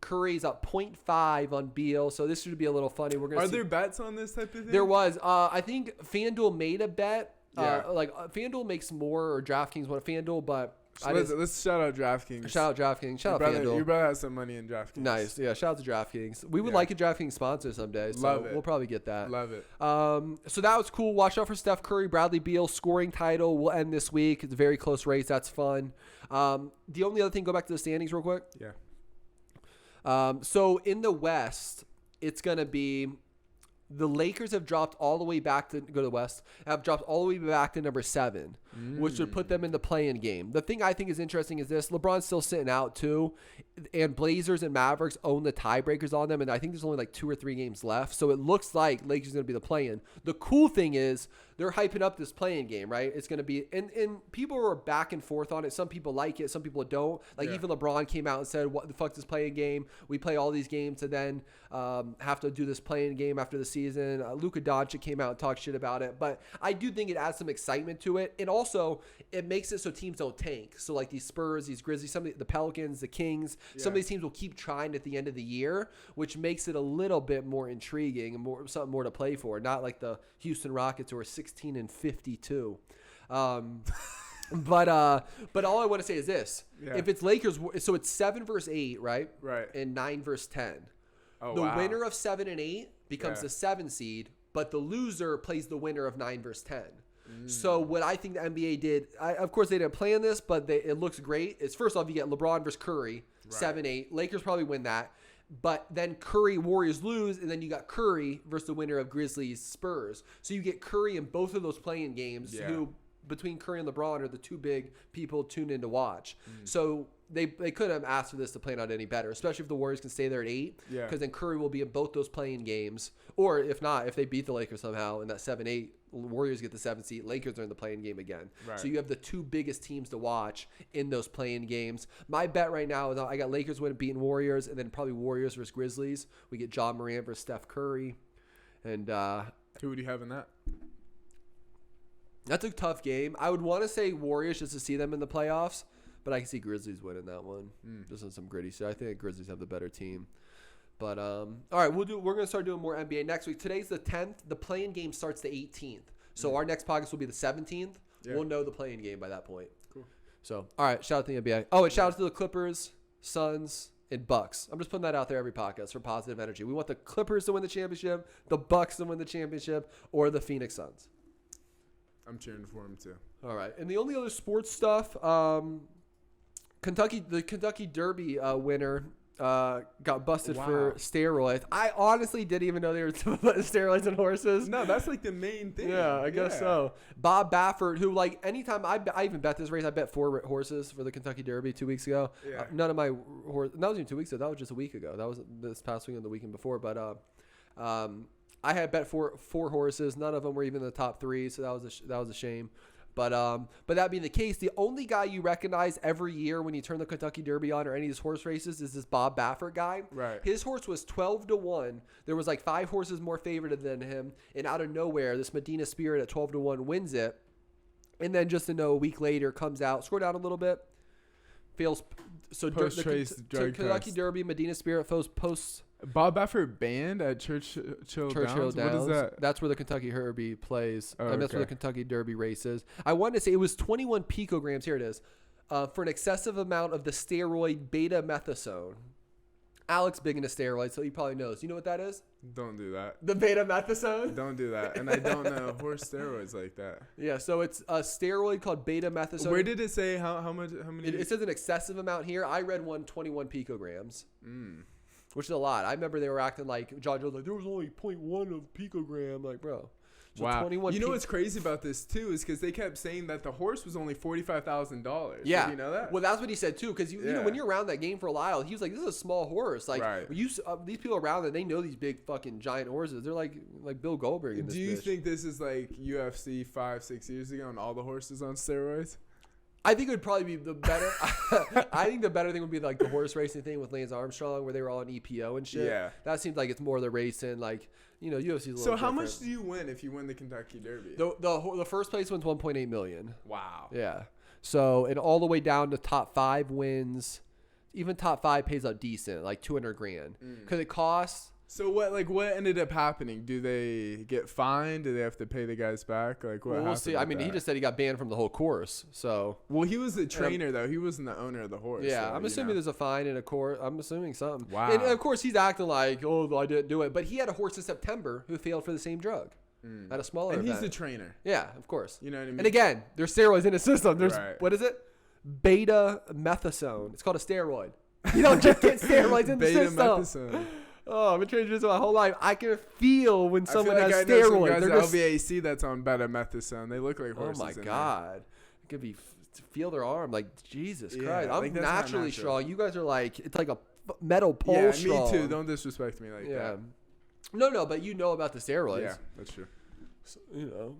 [SPEAKER 1] Curry's up 0.5 on Beal, so this should be a little funny.
[SPEAKER 2] Are there bets on this type of thing?
[SPEAKER 1] There was. I think FanDuel made a bet. FanDuel makes more, or DraftKings won FanDuel, but
[SPEAKER 2] So let's shout out DraftKings.
[SPEAKER 1] Shout out DraftKings. Shout out FanDuel.
[SPEAKER 2] Your brother has some money in DraftKings.
[SPEAKER 1] Nice. Yeah, shout out to DraftKings. We would like a DraftKings sponsor someday, so
[SPEAKER 2] Love it.
[SPEAKER 1] We'll probably get that.
[SPEAKER 2] Love it.
[SPEAKER 1] So that was cool. Watch out for Steph Curry, Bradley Beal. Scoring title will end this week. It's a very close race. That's fun. The only other thing, go back to the standings real quick.
[SPEAKER 2] Yeah.
[SPEAKER 1] So in the West, it's going to be the Lakers have dropped all the way back to go to the West, have dropped all the way back to number 7, which would put them in the play-in game. The thing I think is interesting is this. LeBron's still sitting out too, and Blazers and Mavericks own the tiebreakers on them, and I think there's only like 2 or 3 games left. So it looks like Lakers going to be the play-in. The cool thing is they're hyping up this play-in game, right? It's going to be, and people are back and forth on it. Some people like it, some people don't. Like even LeBron came out and said, "What the fuck is this play-in game? We play all these games to then have to do this play-in game after the season." Luka Doncic came out and talked shit about it, but I do think it adds some excitement to it, and also it makes it so teams don't tank. So like these Spurs, these Grizzlies, the Pelicans, the Kings, some of these teams will keep trying at the end of the year, which makes it a little bit more intriguing and something more to play for. Not like the Houston Rockets who are 16-52. But all I want to say is this: if it's Lakers, so it's 7 versus 8, right?
[SPEAKER 2] Right.
[SPEAKER 1] And 9 versus 10.
[SPEAKER 2] Oh,
[SPEAKER 1] the
[SPEAKER 2] wow.
[SPEAKER 1] winner of 7 and 8 becomes the 7 seed, but the loser plays the winner of 9 versus 10. So what I think the NBA did, of course they didn't plan this, but it looks great. It's first off, you get LeBron versus Curry, 7-8. Lakers probably win that. But then Curry, Warriors lose, and then you got Curry versus the winner of Grizzlies, Spurs. So you get Curry in both of those playing games, who between Curry and LeBron are the 2 big people tuned in to watch. So they couldn't have asked for this to plan out any better, especially if the Warriors can stay there at 8, because then Curry will be in both those playing games. Or if not, if they beat the Lakers somehow in that 7-8, Warriors get the 7th seed, Lakers are in the playing game again. Right. So you have the 2 biggest teams to watch in those playing games. My bet right now is I got Lakers beating Warriors, and then probably Warriors versus Grizzlies. We get John Morant versus Steph Curry. And
[SPEAKER 2] who would you have in that?
[SPEAKER 1] That's a tough game. I would want to say Warriors just to see them in the playoffs, but I can see Grizzlies winning that one. Just on some gritty shit. I think Grizzlies have the better team. But all right, we're gonna start doing more NBA next week. Today's the 10th. The play-in game starts the 18th. So our next podcast will be the 17th. Yeah. We'll know the play-in game by that point. Cool. So all right, shout out to the NBA. Oh, and shout out to the Clippers, Suns, and Bucks. I'm just putting that out there every podcast for positive energy. We want the Clippers to win the championship, the Bucks to win the championship, or the Phoenix Suns.
[SPEAKER 2] I'm cheering for him too.
[SPEAKER 1] All right, and the only other sports stuff, the Kentucky Derby winner got busted for steroids. I honestly didn't even know they were putting steroids in horses.
[SPEAKER 2] No, that's like the main thing.
[SPEAKER 1] Yeah, I guess so. Bob Baffert, who like anytime I even bet this race, I bet 4 horses for the Kentucky Derby 2 weeks ago. Yeah. None of my horse. That wasn't even 2 weeks ago. That was just a week ago. That was this past weekend, the weekend before. But I had bet four horses. None of them were even in the top 3, so that was a shame. But that being the case, the only guy you recognize every year when you turn the Kentucky Derby on or any of these horse races is this Bob Baffert guy.
[SPEAKER 2] Right.
[SPEAKER 1] His horse was 12-1. There was like 5 horses more favored than him, and out of nowhere, this Medina Spirit at 12-1 wins it, and then just to know a week later comes out, scored out a little bit, fails. So the Kentucky Derby, Medina Spirit posts.
[SPEAKER 2] Bob Baffert banned at Churchill Downs? What is that?
[SPEAKER 1] That's where the Kentucky Derby plays. And that's where the Kentucky Derby race is. I wanted to say it was 21 picograms. Here it is. For an excessive amount of the steroid beta-methasone. Alex big into steroids, so he probably knows. You know what that is?
[SPEAKER 2] Don't do that.
[SPEAKER 1] The beta-methasone?
[SPEAKER 2] Don't do that. And I don't know horse steroids like that. Yeah,
[SPEAKER 1] so it's a steroid called beta-methasone.
[SPEAKER 2] Where did it say how much? How many?
[SPEAKER 1] It says an excessive amount here. I read 21 picograms. Which is a lot. I remember they were acting like John Jones, like there was only 0.1 of picogram. Like, bro. So
[SPEAKER 2] wow. 21 you know what's crazy about this too is because they kept saying that the horse was only $45,000.
[SPEAKER 1] Yeah.
[SPEAKER 2] Did you know that?
[SPEAKER 1] Well, that's what he said too. Because you know when you're around that game for a while, he was like, "This is a small horse." Like these people around that, they know these big fucking giant horses. They're like Bill Goldberg.
[SPEAKER 2] Do you think this is like UFC 5-6 years ago and all the horses on steroids?
[SPEAKER 1] I think it would probably be the better. I think the better thing would be like the horse racing thing with Lance Armstrong, where they were all on EPO and shit. Yeah, that seems like it's more the racing. Like UFC's a little.
[SPEAKER 2] So how much do you win if you win the Kentucky Derby?
[SPEAKER 1] The first place wins $1.8 million.
[SPEAKER 2] Wow.
[SPEAKER 1] Yeah. So and all the way down to top 5 wins, even top 5 pays out decent, like $200,000, because it costs.
[SPEAKER 2] So what ended up happening? Do they get fined? Do they have to pay the guys back? Like what?
[SPEAKER 1] Well, we'll see. I mean, he just said he got banned from the whole course. So.
[SPEAKER 2] Well, he was the trainer though. He wasn't the owner of the horse.
[SPEAKER 1] Yeah,
[SPEAKER 2] so,
[SPEAKER 1] I'm assuming there's a fine in a course. I'm assuming something.
[SPEAKER 2] Wow.
[SPEAKER 1] And of course, he's acting like, oh, I didn't do it. But he had a horse in September who failed for the same drug at a smaller
[SPEAKER 2] And
[SPEAKER 1] event.
[SPEAKER 2] he's the trainer.
[SPEAKER 1] Yeah, of course.
[SPEAKER 2] You know what I mean?
[SPEAKER 1] And again, there's steroids in his system. There's what is it? Beta methasone. It's called a steroid. You don't just get steroids in the system.
[SPEAKER 2] Methasone.
[SPEAKER 1] Oh, I've been training jiu-jitsu my whole life. I can feel when someone has
[SPEAKER 2] I
[SPEAKER 1] steroids.
[SPEAKER 2] know some guys
[SPEAKER 1] They're
[SPEAKER 2] at
[SPEAKER 1] just,
[SPEAKER 2] LVAC that's on betamethasone. They look like
[SPEAKER 1] oh
[SPEAKER 2] horses.
[SPEAKER 1] my
[SPEAKER 2] in
[SPEAKER 1] god, it could be feel their arm like Jesus
[SPEAKER 2] Yeah,
[SPEAKER 1] Christ. I'm
[SPEAKER 2] like, that's not
[SPEAKER 1] naturally
[SPEAKER 2] natural.
[SPEAKER 1] strong. You guys are like it's like a metal pole
[SPEAKER 2] there. Yeah,
[SPEAKER 1] strong.
[SPEAKER 2] me too. Don't disrespect me like that.
[SPEAKER 1] No, but you know about the steroids.
[SPEAKER 2] Yeah, that's true.
[SPEAKER 1] So, you know,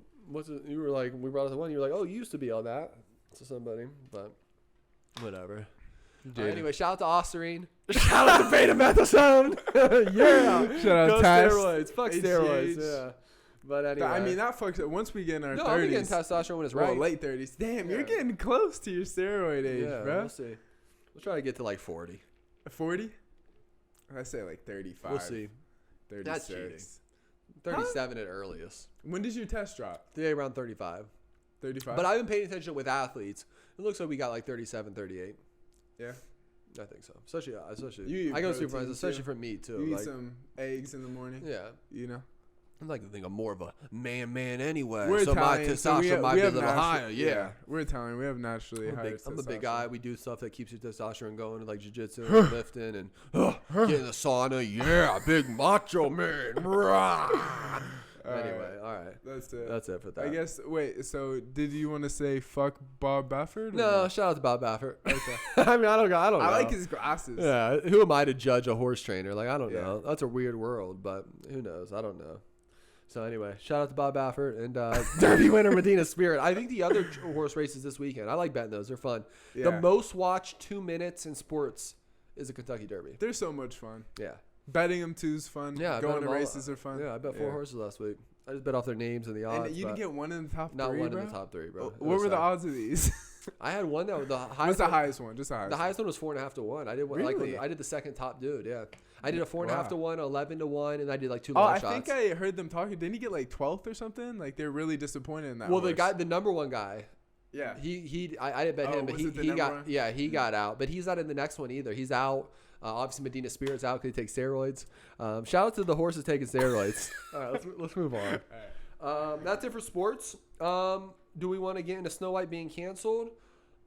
[SPEAKER 1] you were like, we brought up the one. You were like, oh, you used to be on that to somebody, but whatever. Anyway, shout out to Ostarine. Shout out to betamethasone. Yeah.
[SPEAKER 2] Shout out
[SPEAKER 1] Go
[SPEAKER 2] Test.
[SPEAKER 1] steroids. Fuck steroids. Yeah. But anyway.
[SPEAKER 2] I mean, that fucks it. Once we get in our 30s.
[SPEAKER 1] I'll be getting testosterone when it's right.
[SPEAKER 2] Well, late 30s. Damn, you're getting close to your steroid age, bro.
[SPEAKER 1] We'll see. We'll try to get to like 40.
[SPEAKER 2] 40? I say like 35.
[SPEAKER 1] We'll see.
[SPEAKER 2] 36.
[SPEAKER 1] That's cheating. 37 at earliest.
[SPEAKER 2] When does your test drop?
[SPEAKER 1] Today around 35.
[SPEAKER 2] 35?
[SPEAKER 1] But I've been paying attention with athletes. It looks like we got like 37, 38.
[SPEAKER 2] Yeah.
[SPEAKER 1] I think so. Especially
[SPEAKER 2] you eat
[SPEAKER 1] I go
[SPEAKER 2] protein
[SPEAKER 1] supervisor, especially
[SPEAKER 2] too.
[SPEAKER 1] for me too.
[SPEAKER 2] You
[SPEAKER 1] like,
[SPEAKER 2] eat some eggs in the morning.
[SPEAKER 1] Yeah.
[SPEAKER 2] You know?
[SPEAKER 1] I like to think I'm more of a man anyway.
[SPEAKER 2] We're
[SPEAKER 1] so
[SPEAKER 2] Italian,
[SPEAKER 1] my testosterone might be a little higher.
[SPEAKER 2] Yeah. We're Italian. We have naturally higher testosterone.
[SPEAKER 1] I'm a big guy. We do stuff that keeps your testosterone going, like jiu-jitsu and lifting and get in the sauna. Yeah, big macho man. Anyway, all right.
[SPEAKER 2] That's it.
[SPEAKER 1] That's it for that.
[SPEAKER 2] I guess, wait, so did you want to say fuck Bob Baffert?
[SPEAKER 1] No, shout out to Bob Baffert. Okay. I mean, I don't know.
[SPEAKER 2] I like his glasses.
[SPEAKER 1] Yeah, who am I to judge a horse trainer? Like, I don't
[SPEAKER 2] Yeah.
[SPEAKER 1] know. That's a weird world, but who knows? I don't know. So anyway, shout out to Bob Baffert and Derby winner Medina Spirit. I think the other horse races this weekend, I like betting those. They're fun.
[SPEAKER 2] Yeah.
[SPEAKER 1] The most watched 2 minutes in sports is the Kentucky Derby.
[SPEAKER 2] They're so much fun.
[SPEAKER 1] Yeah.
[SPEAKER 2] Betting them too is fun.
[SPEAKER 1] Yeah,
[SPEAKER 2] going to races are fun.
[SPEAKER 1] Yeah, I bet 4 horses last week. I just bet off their names and the odds.
[SPEAKER 2] And you didn't get one in the top 3,
[SPEAKER 1] not one
[SPEAKER 2] bro?
[SPEAKER 1] in the top 3, bro.
[SPEAKER 2] What were the odds of these?
[SPEAKER 1] I had one that was the highest.
[SPEAKER 2] What's the highest one? Just the highest.
[SPEAKER 1] The highest one was 4.5 to 1. I did one,
[SPEAKER 2] Really?
[SPEAKER 1] I did the second top dude. Yeah, I did a 4.5 to 1, 11 to 1, and I did like 2
[SPEAKER 2] long
[SPEAKER 1] long
[SPEAKER 2] I
[SPEAKER 1] shots.
[SPEAKER 2] think I heard them talking. Didn't he get like 12th or something? Like they're really disappointed in that.
[SPEAKER 1] Well,
[SPEAKER 2] horse.
[SPEAKER 1] the number one guy.
[SPEAKER 2] Yeah.
[SPEAKER 1] I didn't bet him, but
[SPEAKER 2] was it the
[SPEAKER 1] he
[SPEAKER 2] number
[SPEAKER 1] got
[SPEAKER 2] one?
[SPEAKER 1] yeah he got out, but he's not in the next one either. He's out. Obviously, Medina Spirit's out because he takes steroids. Shout out to the horses taking steroids. All right, let's move on.
[SPEAKER 2] All right.
[SPEAKER 1] That's it for sports. Do we want to get into Snow White being canceled,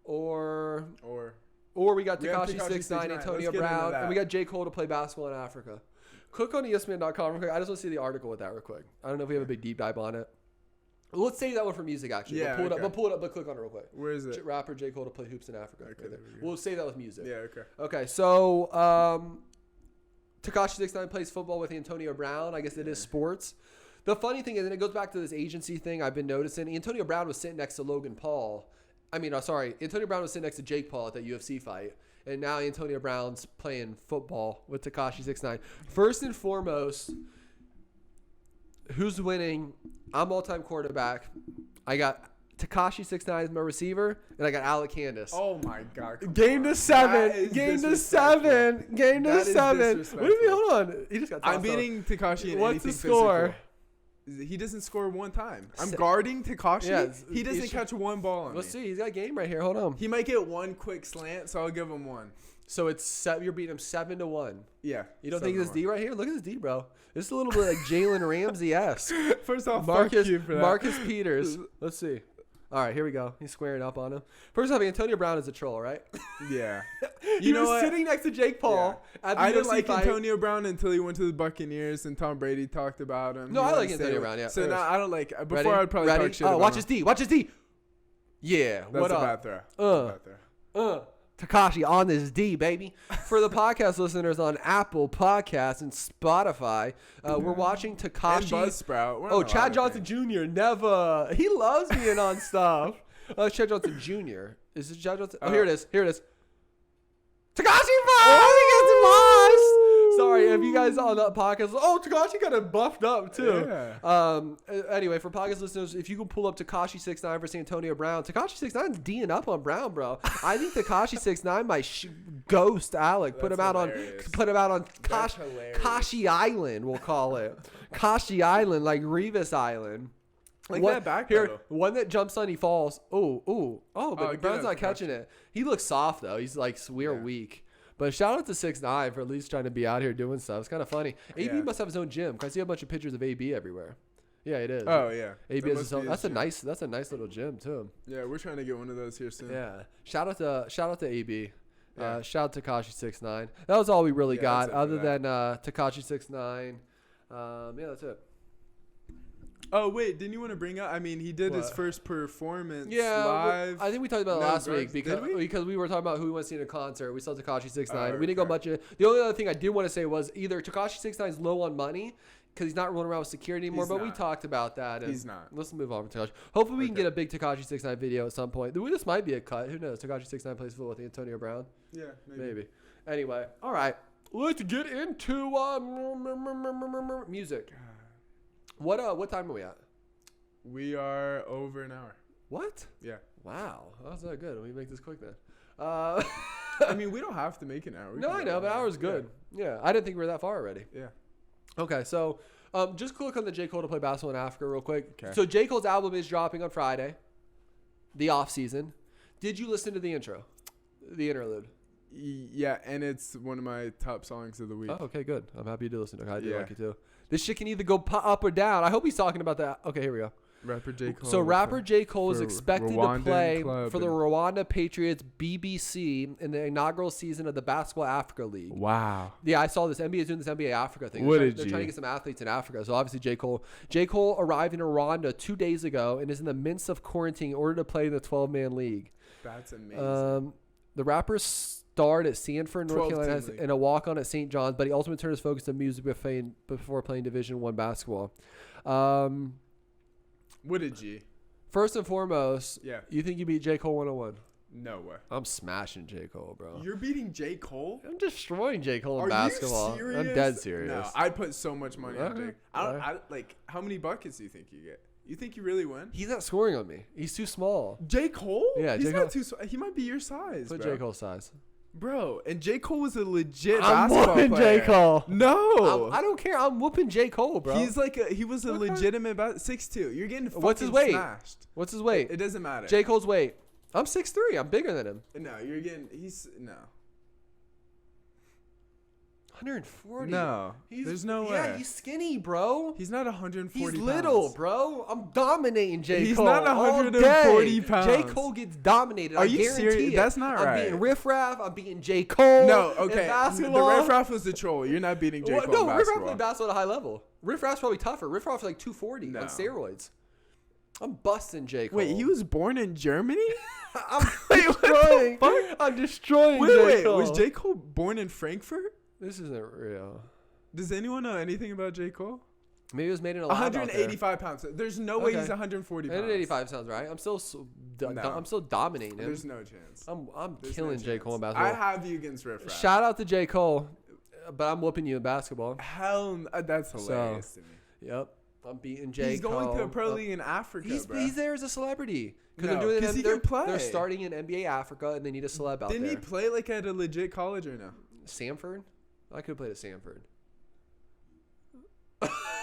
[SPEAKER 1] or we got Tekashi 6ix9ine, Antonio Brown, and we got J. Cole to play basketball in Africa. Click on ESPN.com real quick. I just want to see the article with that real quick. I don't know if we have a big deep dive on it. Let's save that one for music, actually.
[SPEAKER 2] Yeah,
[SPEAKER 1] We'll pull it up, but click on it real quick.
[SPEAKER 2] Where is it?
[SPEAKER 1] Rapper J. Cole to play hoops in Africa.
[SPEAKER 2] Okay,
[SPEAKER 1] Right there.
[SPEAKER 2] there we go.
[SPEAKER 1] We'll save that with music.
[SPEAKER 2] Yeah. Okay.
[SPEAKER 1] Okay, so Tekashi 6ix9ine plays football with Antonio Brown. I guess it is sports. The funny thing is, and it goes back to this agency thing I've been noticing, Antonio Brown was sitting next to Logan Paul. Antonio Brown was sitting next to Jake Paul at that UFC fight. And now Antonio Brown's playing football with Tekashi 6ix9ine. First and foremost, who's winning? I'm all-time quarterback. I got Tekashi 6ix9ine as my receiver, and I got Alec Kandis.
[SPEAKER 2] Oh my God!
[SPEAKER 1] Game to 7. Game to 7. Game to 7. What do you mean? Hold on. He just got.
[SPEAKER 2] I'm beating Tekashi in
[SPEAKER 1] What's
[SPEAKER 2] anything
[SPEAKER 1] the score?
[SPEAKER 2] physical. He doesn't score one time. I'm guarding Tekashi.
[SPEAKER 1] Yeah,
[SPEAKER 2] he doesn't catch one ball on
[SPEAKER 1] Let's
[SPEAKER 2] me.
[SPEAKER 1] see. He's got a game right here. Hold on.
[SPEAKER 2] He might get one quick slant, so I'll give him one.
[SPEAKER 1] So it's you're beating him 7-1.
[SPEAKER 2] Yeah.
[SPEAKER 1] You don't think this D right here? Look at this D, bro. This is a little bit like Jalen Ramsey-esque.
[SPEAKER 2] First off, fuck you for that.
[SPEAKER 1] Marcus Peters. Let's see. All right, here we go. He's squaring up on him. First off, Antonio Brown is a troll, right?
[SPEAKER 2] Yeah.
[SPEAKER 1] He was sitting next to Jake Paul.
[SPEAKER 2] Yeah.
[SPEAKER 1] At the
[SPEAKER 2] I didn't
[SPEAKER 1] UFC
[SPEAKER 2] like
[SPEAKER 1] fight.
[SPEAKER 2] Antonio Brown until he went to the Buccaneers and Tom Brady talked about him.
[SPEAKER 1] No, I like Antonio Brown, yeah.
[SPEAKER 2] So now I don't like. Before
[SPEAKER 1] Ready?
[SPEAKER 2] I'd probably
[SPEAKER 1] Ready?
[SPEAKER 2] talk shit
[SPEAKER 1] Oh,
[SPEAKER 2] about
[SPEAKER 1] watch
[SPEAKER 2] him.
[SPEAKER 1] his D. Watch his D. Yeah.
[SPEAKER 2] That's
[SPEAKER 1] what
[SPEAKER 2] a
[SPEAKER 1] up?
[SPEAKER 2] bad throw. Bad throw.
[SPEAKER 1] Tekashi on this D, baby. For the podcast listeners on Apple Podcasts and Spotify, we're watching Tekashi.
[SPEAKER 2] And Buzzsprout.
[SPEAKER 1] Oh, Chad Johnson Jr. Never. He loves being on stuff. Chad Johnson Jr. Is it Chad Johnson? Oh, here it is. Here it is. Tekashi Fox! He gets lost. Sorry, if you guys on that podcast, Tekashi kind of buffed up too.
[SPEAKER 2] Yeah.
[SPEAKER 1] Anyway, for podcast listeners, if you can pull up Tekashi 6ix9ine versus Antonio Brown, Tekashi 6ix9ine's D'ing up on Brown, bro. I think Tekashi 6ix9ine might ghost Alec, put him out on Kashi Island, we'll call it Kashi Island, like Revis Island.
[SPEAKER 2] Like that back here,
[SPEAKER 1] one that jumps on, he falls. But Brown's not catching it. He looks soft though. He's like weak. But shout out to 6ix9ine for at least trying to be out here doing stuff. It's kind of funny. AB must have his own gym. Cause I see a bunch of pictures of AB everywhere. Yeah, it is.
[SPEAKER 2] Oh yeah.
[SPEAKER 1] AB has his own. That's a nice little gym too.
[SPEAKER 2] Yeah, we're trying to get one of those here soon.
[SPEAKER 1] Yeah. Shout out to AB. Yeah. Shout out to Tekashi 6ix9ine. That was all we really got, other than Tekashi 6ix9ine. Yeah, that's it.
[SPEAKER 2] Oh wait, didn't you want to bring up? I mean, he did his first performance live.
[SPEAKER 1] I think we talked about it last week because we were talking about who we want to see in a concert. We saw Tekashi 6ix9ine. We didn't go much. The only other thing I did want to say was either Tekashi 6ix9ine's low on money because he's not rolling around with security anymore. We talked about that.
[SPEAKER 2] He's not.
[SPEAKER 1] Let's move on from Tekashi. Hopefully we can get a big Tekashi 6ix9ine video at some point. This might be a cut. Who knows? Tekashi 6ix9ine plays football with Antonio Brown.
[SPEAKER 2] Yeah,
[SPEAKER 1] maybe. Anyway, all right. Let's get into music. What time are we at?
[SPEAKER 2] We are over an hour.
[SPEAKER 1] What?
[SPEAKER 2] Yeah.
[SPEAKER 1] Wow. How's that good? Let me make this quick then.
[SPEAKER 2] I mean, we don't have to make an hour.
[SPEAKER 1] No, I know, but an hour is good. Yeah. I didn't think we were that far already.
[SPEAKER 2] Yeah.
[SPEAKER 1] Okay, so just click on the J. Cole to play basketball in Africa real quick.
[SPEAKER 2] Okay.
[SPEAKER 1] So J. Cole's album is dropping on Friday, the off season. Did you listen to the intro? The interlude?
[SPEAKER 2] Yeah, and it's one of my top songs of the week.
[SPEAKER 1] Oh, okay, good. I'm happy you did listen to it. I do like it too. This shit can either go up or down. I hope he's talking about that. Okay, here we go.
[SPEAKER 2] Rapper J. Cole.
[SPEAKER 1] So rapper J. Cole is expected to play for the Rwanda Patriots BBC in the inaugural season of the Basketball Africa League.
[SPEAKER 2] Wow.
[SPEAKER 1] Yeah, I saw this. NBA is doing this NBA Africa thing. They're trying to get some athletes in Africa. So obviously J. Cole arrived in Rwanda 2 days ago and is in the midst of quarantine in order to play in the 12-man league.
[SPEAKER 2] That's amazing.
[SPEAKER 1] The rapper starred at Sanford, North Carolina, and a walk-on at St. John's, but he ultimately turned his focus to music before playing Division I basketball.
[SPEAKER 2] What did G?
[SPEAKER 1] First and foremost, you think you beat J. Cole 101?
[SPEAKER 2] No way.
[SPEAKER 1] I'm smashing J. Cole, bro.
[SPEAKER 2] You're beating J. Cole?
[SPEAKER 1] I'm destroying J. Cole in basketball.
[SPEAKER 2] Are you serious?
[SPEAKER 1] I'm dead serious.
[SPEAKER 2] No, I'd put so much money on J. How many buckets do you think you get? You think you really win?
[SPEAKER 1] He's not scoring on me. He's too small.
[SPEAKER 2] J. Cole?
[SPEAKER 1] Yeah,
[SPEAKER 2] he's not too small. He might be your size,
[SPEAKER 1] Put
[SPEAKER 2] bro.
[SPEAKER 1] J. Cole size.
[SPEAKER 2] Bro, and J. Cole was a legit
[SPEAKER 1] I'm
[SPEAKER 2] basketball
[SPEAKER 1] whooping
[SPEAKER 2] player.
[SPEAKER 1] J. Cole.
[SPEAKER 2] No.
[SPEAKER 1] I don't care. I'm whooping J. Cole, bro.
[SPEAKER 2] He was a legitimate 6'2". You're getting fucking
[SPEAKER 1] What's his weight?
[SPEAKER 2] smashed.
[SPEAKER 1] What's his weight?
[SPEAKER 2] It doesn't matter.
[SPEAKER 1] J. Cole's weight. I'm 6'3". I'm bigger than him.
[SPEAKER 2] No, you're getting. No.
[SPEAKER 1] 140.
[SPEAKER 2] No. There's no way.
[SPEAKER 1] Yeah, he's skinny, bro.
[SPEAKER 2] He's not 140
[SPEAKER 1] He's little, bro. I'm dominating J. Cole.
[SPEAKER 2] He's not 140 pounds.
[SPEAKER 1] J. Cole gets dominated.
[SPEAKER 2] Are you serious? That's not right.
[SPEAKER 1] I'm beating Riff Raff. I'm beating J. Cole.
[SPEAKER 2] No, okay.
[SPEAKER 1] Basketball.
[SPEAKER 2] The Riff Raff was the troll. You're not beating J. Cole in basketball.
[SPEAKER 1] No, Riff Raff played basketball at a high level. Riff Raff's probably tougher. Riff Raff's like 240 on steroids. I'm busting J. Cole.
[SPEAKER 2] Wait, he was born in Germany?
[SPEAKER 1] I'm destroying. I'm destroying J. Cole.
[SPEAKER 2] Was J. Cole born in Frankfurt?
[SPEAKER 1] This isn't real.
[SPEAKER 2] Does anyone know anything about J. Cole?
[SPEAKER 1] Maybe it was made in a lab
[SPEAKER 2] 185 pounds. There's no way he's 140 pounds.
[SPEAKER 1] 185 sounds right. I'm still dominating him.
[SPEAKER 2] There's no chance.
[SPEAKER 1] I'm killing J. Cole in basketball.
[SPEAKER 2] I have you against Riff Raff.
[SPEAKER 1] Shout out to J. Cole, but I'm whooping you in basketball.
[SPEAKER 2] That's hilarious to me.
[SPEAKER 1] Yep. I'm beating J. Cole.
[SPEAKER 2] He's going to a pro league in Africa, bro.
[SPEAKER 1] He's there as a celebrity.
[SPEAKER 2] Because he can play.
[SPEAKER 1] They're starting in NBA Africa, and they need a celeb out there.
[SPEAKER 2] Didn't he play like at a legit college or no?
[SPEAKER 1] Sanford? I could have played at Sanford.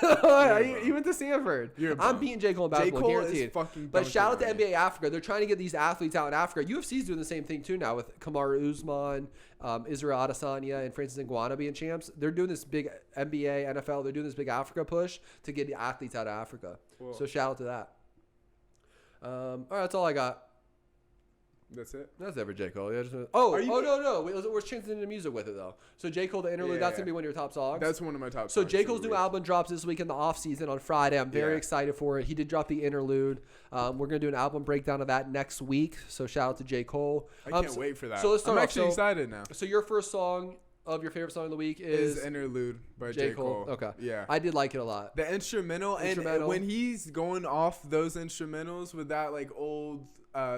[SPEAKER 1] You went to Sanford. I'm beating J. Cole in basketball, guaranteed. But shout out to NBA Africa. They're trying to get these athletes out in Africa. UFC's doing the same thing too now with Kamaru Usman, Israel Adesanya, and Francis Ngannou being champs. They're doing this big NBA, NFL. They're doing this big Africa push to get the athletes out of Africa. Whoa. So shout out to that. All right, that's all I got.
[SPEAKER 2] That's it.
[SPEAKER 1] That's never J. Cole. Yeah, no. We're changing into music with it though. So J. Cole, the interlude, that's gonna be one of your top songs.
[SPEAKER 2] That's one of my top.
[SPEAKER 1] So J. Cole's new album drops this week in the off season on Friday. I'm very excited for it. He did drop the interlude. We're gonna do an album breakdown of that next week. So shout out to J. Cole.
[SPEAKER 2] I can't wait for that.
[SPEAKER 1] So let's start.
[SPEAKER 2] I'm actually excited now.
[SPEAKER 1] So your first song of your favorite song of the week is
[SPEAKER 2] Interlude by J. Cole.
[SPEAKER 1] Okay.
[SPEAKER 2] Yeah.
[SPEAKER 1] I did like it a lot.
[SPEAKER 2] The instrumental. And when he's going off those instrumentals with that like old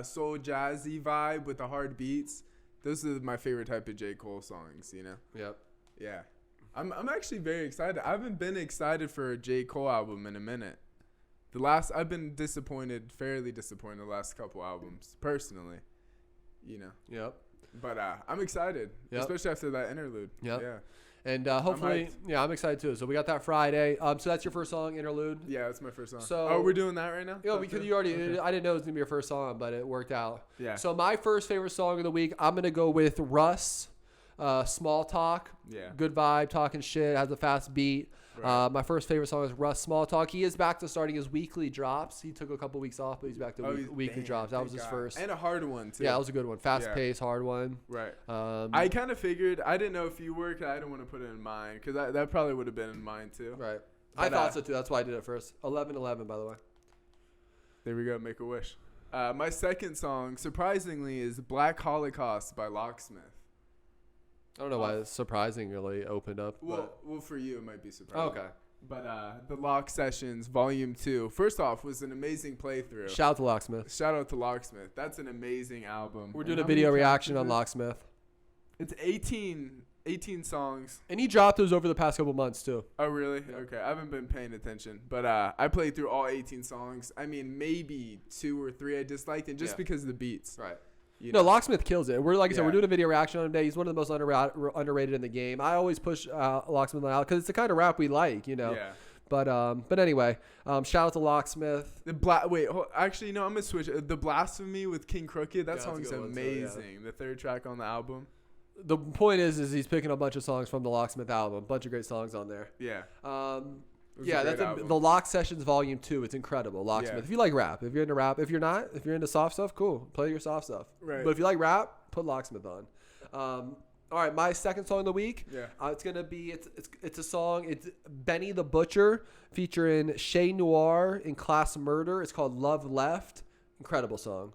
[SPEAKER 2] soul jazzy vibe with the hard beats, those are my favorite type of J. Cole songs, you know?
[SPEAKER 1] Yep.
[SPEAKER 2] Yeah. I'm actually very excited. I haven't been excited for a J. Cole album in a minute. I've been fairly disappointed the last couple albums, personally.
[SPEAKER 1] Yep.
[SPEAKER 2] But I'm excited, especially after that interlude.
[SPEAKER 1] Yep.
[SPEAKER 2] Yeah.
[SPEAKER 1] And hopefully, I'm excited too. So we got that Friday. So that's your first song, interlude.
[SPEAKER 2] Yeah, that's my first song.
[SPEAKER 1] So
[SPEAKER 2] we're doing that right now?
[SPEAKER 1] Yeah, because you already. Okay. I didn't know it was gonna be your first song, but it worked out.
[SPEAKER 2] Yeah.
[SPEAKER 1] So my first favorite song of the week, I'm gonna go with Russ. Small Talk.
[SPEAKER 2] Yeah.
[SPEAKER 1] Good vibe, talking shit, has a fast beat. Right. My first favorite song is Russ Small Talk. He is back to starting his weekly drops. He took a couple weeks off, but he's back to weekly drops. That was his first.
[SPEAKER 2] And a hard one, too.
[SPEAKER 1] Yeah, that was a good one. Fast paced, hard one.
[SPEAKER 2] Right. I kind of figured, I didn't know if you were, because I didn't want to put it in mine, because that probably would have been in mine, too.
[SPEAKER 1] Right. But I thought so, too. That's why I did it first. 11-11, by the way.
[SPEAKER 2] There we go. Make a wish. My second song, surprisingly, is Black Holocaust by Locksmith.
[SPEAKER 1] I don't know why it surprisingly opened up.
[SPEAKER 2] Well, for you, it might be surprising.
[SPEAKER 1] Okay.
[SPEAKER 2] But the Lock Sessions Volume 2, first off, was an amazing playthrough.
[SPEAKER 1] Shout out to Locksmith.
[SPEAKER 2] Shout out to Locksmith. That's an amazing album.
[SPEAKER 1] We're doing a video reaction on Locksmith.
[SPEAKER 2] It's 18 songs.
[SPEAKER 1] And he dropped those over the past couple months, too.
[SPEAKER 2] Oh, really? Yeah. Okay. I haven't been paying attention. But I played through all 18 songs. I mean, maybe 2 or 3 I disliked, and just because of the beats.
[SPEAKER 1] Right. No, Locksmith kills it. We're like I said, we're doing a video reaction on him today. He's one of the most underrated in the game. I always push Locksmith out because it's the kind of rap we like, Yeah. But anyway, shout out to Locksmith.
[SPEAKER 2] Actually, no, I'm gonna switch. The Blasphemy with King Crooked. That song's amazing. The third track on the album.
[SPEAKER 1] The point is he's picking a bunch of songs from the Locksmith album. Bunch of great songs on there.
[SPEAKER 2] Yeah.
[SPEAKER 1] That's the Lock Sessions Volume 2. It's incredible. Locksmith. Yeah. If you like rap, if you're into rap, if you're into soft stuff, cool. Play your soft stuff.
[SPEAKER 2] Right.
[SPEAKER 1] But if you like rap, put Locksmith on. All right, my second song of the week.
[SPEAKER 2] Yeah.
[SPEAKER 1] It's gonna be it's a song. It's Benny the Butcher featuring Shay Noir in Class Murder. It's called Love Left. Incredible song.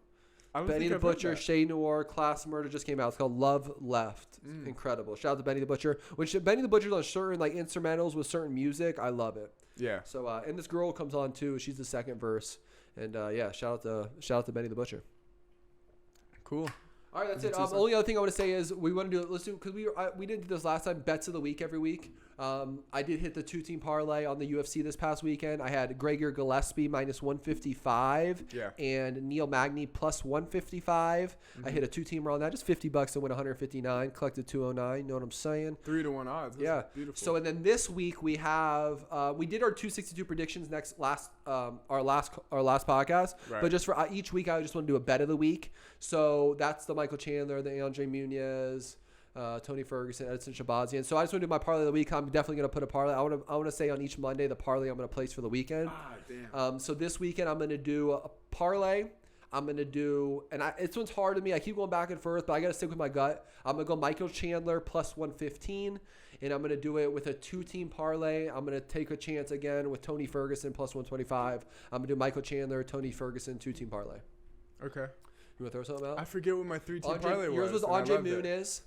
[SPEAKER 1] Benny the Butcher, Shay Noir, Class Murder just came out. It's called Love Left. Incredible. Shout out to Benny the Butcher. When Benny the Butcher's on certain like instrumentals with certain music, I love it.
[SPEAKER 2] Yeah.
[SPEAKER 1] So and this girl comes on too. She's the second verse. And shout out to Benny the Butcher.
[SPEAKER 2] Cool.
[SPEAKER 1] All right, that's it. Only other thing I want to say is we want to do it. Let's do because we didn't do this last time. Bets of the week every week. I did hit the 2-team parlay on the UFC this past weekend. I had Gregor Gillespie minus 155 and Neil Magny plus 155. I hit a 2-teamer on that, just $50 to win 159. Collected 209. You know what I'm saying?
[SPEAKER 2] 3-1 odds. That's beautiful.
[SPEAKER 1] So and then this week we have we did our 262 predictions our last podcast. Right. But just for each week I just want to do a bet of the week. So that's the Michael Chandler, the Andre Muniz. Tony Ferguson, Edson Shabazian. So I just want to do my parlay of the week. I'm definitely going to put a parlay. I want to say on each Monday the parlay I'm going to place for the weekend.
[SPEAKER 2] Damn.
[SPEAKER 1] So this weekend I'm going to do a parlay. I'm going to do, and this one's hard to me. I keep going back and forth, but I got to stick with my gut. I'm going to go Michael Chandler plus 115, and I'm going to do it with a 2-team parlay. I'm going to take a chance again with Tony Ferguson plus 125. I'm going to do Michael Chandler, Tony Ferguson, 2-team parlay.
[SPEAKER 2] Okay.
[SPEAKER 1] You want to throw something out?
[SPEAKER 2] I forget what my 3-team parlay was.
[SPEAKER 1] Yours was Andre Muniz.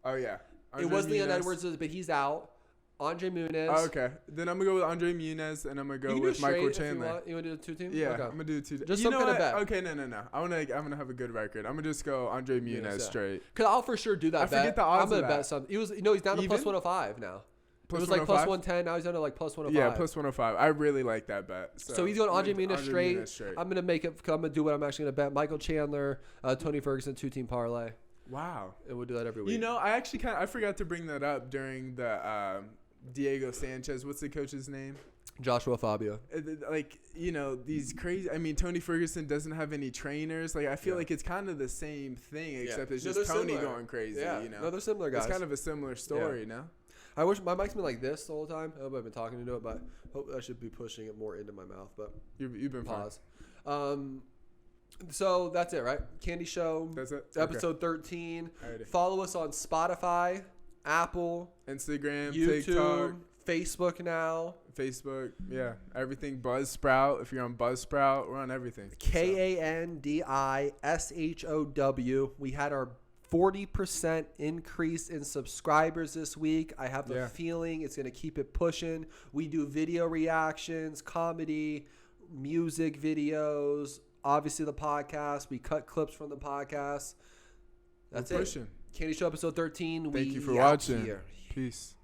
[SPEAKER 2] Oh, yeah.
[SPEAKER 1] It was Leon Edwards, but he's out. Andre Muniz.
[SPEAKER 2] Oh, okay. Then I'm going to go with Andre Muniz, and I'm going to go with Michael Chandler.
[SPEAKER 1] You want to do the 2-team?
[SPEAKER 2] Yeah,
[SPEAKER 1] okay.
[SPEAKER 2] I'm going to do the 2-team.
[SPEAKER 1] Just some kind of bet.
[SPEAKER 2] Okay, no. I'm gonna have a good record. I'm going to just go Andre Muniz straight.
[SPEAKER 1] Because I'll for sure do that bet.
[SPEAKER 2] I forget the odds
[SPEAKER 1] I'm going to bet something. He's down to plus 105 now. It was like plus 110. Now he's down to like plus 105.
[SPEAKER 2] Yeah, plus 105. I really like that bet.
[SPEAKER 1] So he's going Andre Muniz straight. I'm going to make it. I'm going to do what I'm actually going to bet. Michael Chandler, Tony Ferguson, 2-team parlay.
[SPEAKER 2] Wow.
[SPEAKER 1] And we'll do that every week.
[SPEAKER 2] I actually I forgot to bring that up during the Diego Sanchez. What's the coach's name?
[SPEAKER 1] Joshua Fabia.
[SPEAKER 2] These crazy. I mean, Tony Ferguson doesn't have any trainers. Like, I feel like it's kind of the same thing, except it's just Tony going crazy.
[SPEAKER 1] Yeah. No, they're similar guys.
[SPEAKER 2] It's kind of a similar story, no?
[SPEAKER 1] I wish my mic's been like this the whole time. I hope I've been talking into it, but I hope I should be pushing it more into my mouth. But
[SPEAKER 2] you've been
[SPEAKER 1] pause. So that's it, right? KandiShow.
[SPEAKER 2] That's it.
[SPEAKER 1] Episode 13.
[SPEAKER 2] Alrighty.
[SPEAKER 1] Follow us on Spotify, Apple,
[SPEAKER 2] Instagram,
[SPEAKER 1] YouTube,
[SPEAKER 2] TikTok,
[SPEAKER 1] Facebook now.
[SPEAKER 2] Facebook, yeah, everything. Buzzsprout. If you're on Buzzsprout, we're on everything.
[SPEAKER 1] KandiShow. We had our 40% increase in subscribers this week. I have a feeling it's going to keep it pushing. We do video reactions, comedy, music videos, obviously the podcast. We cut clips from the podcast. That's it. KandiShow episode 13.
[SPEAKER 2] Thank you for watching. Peace.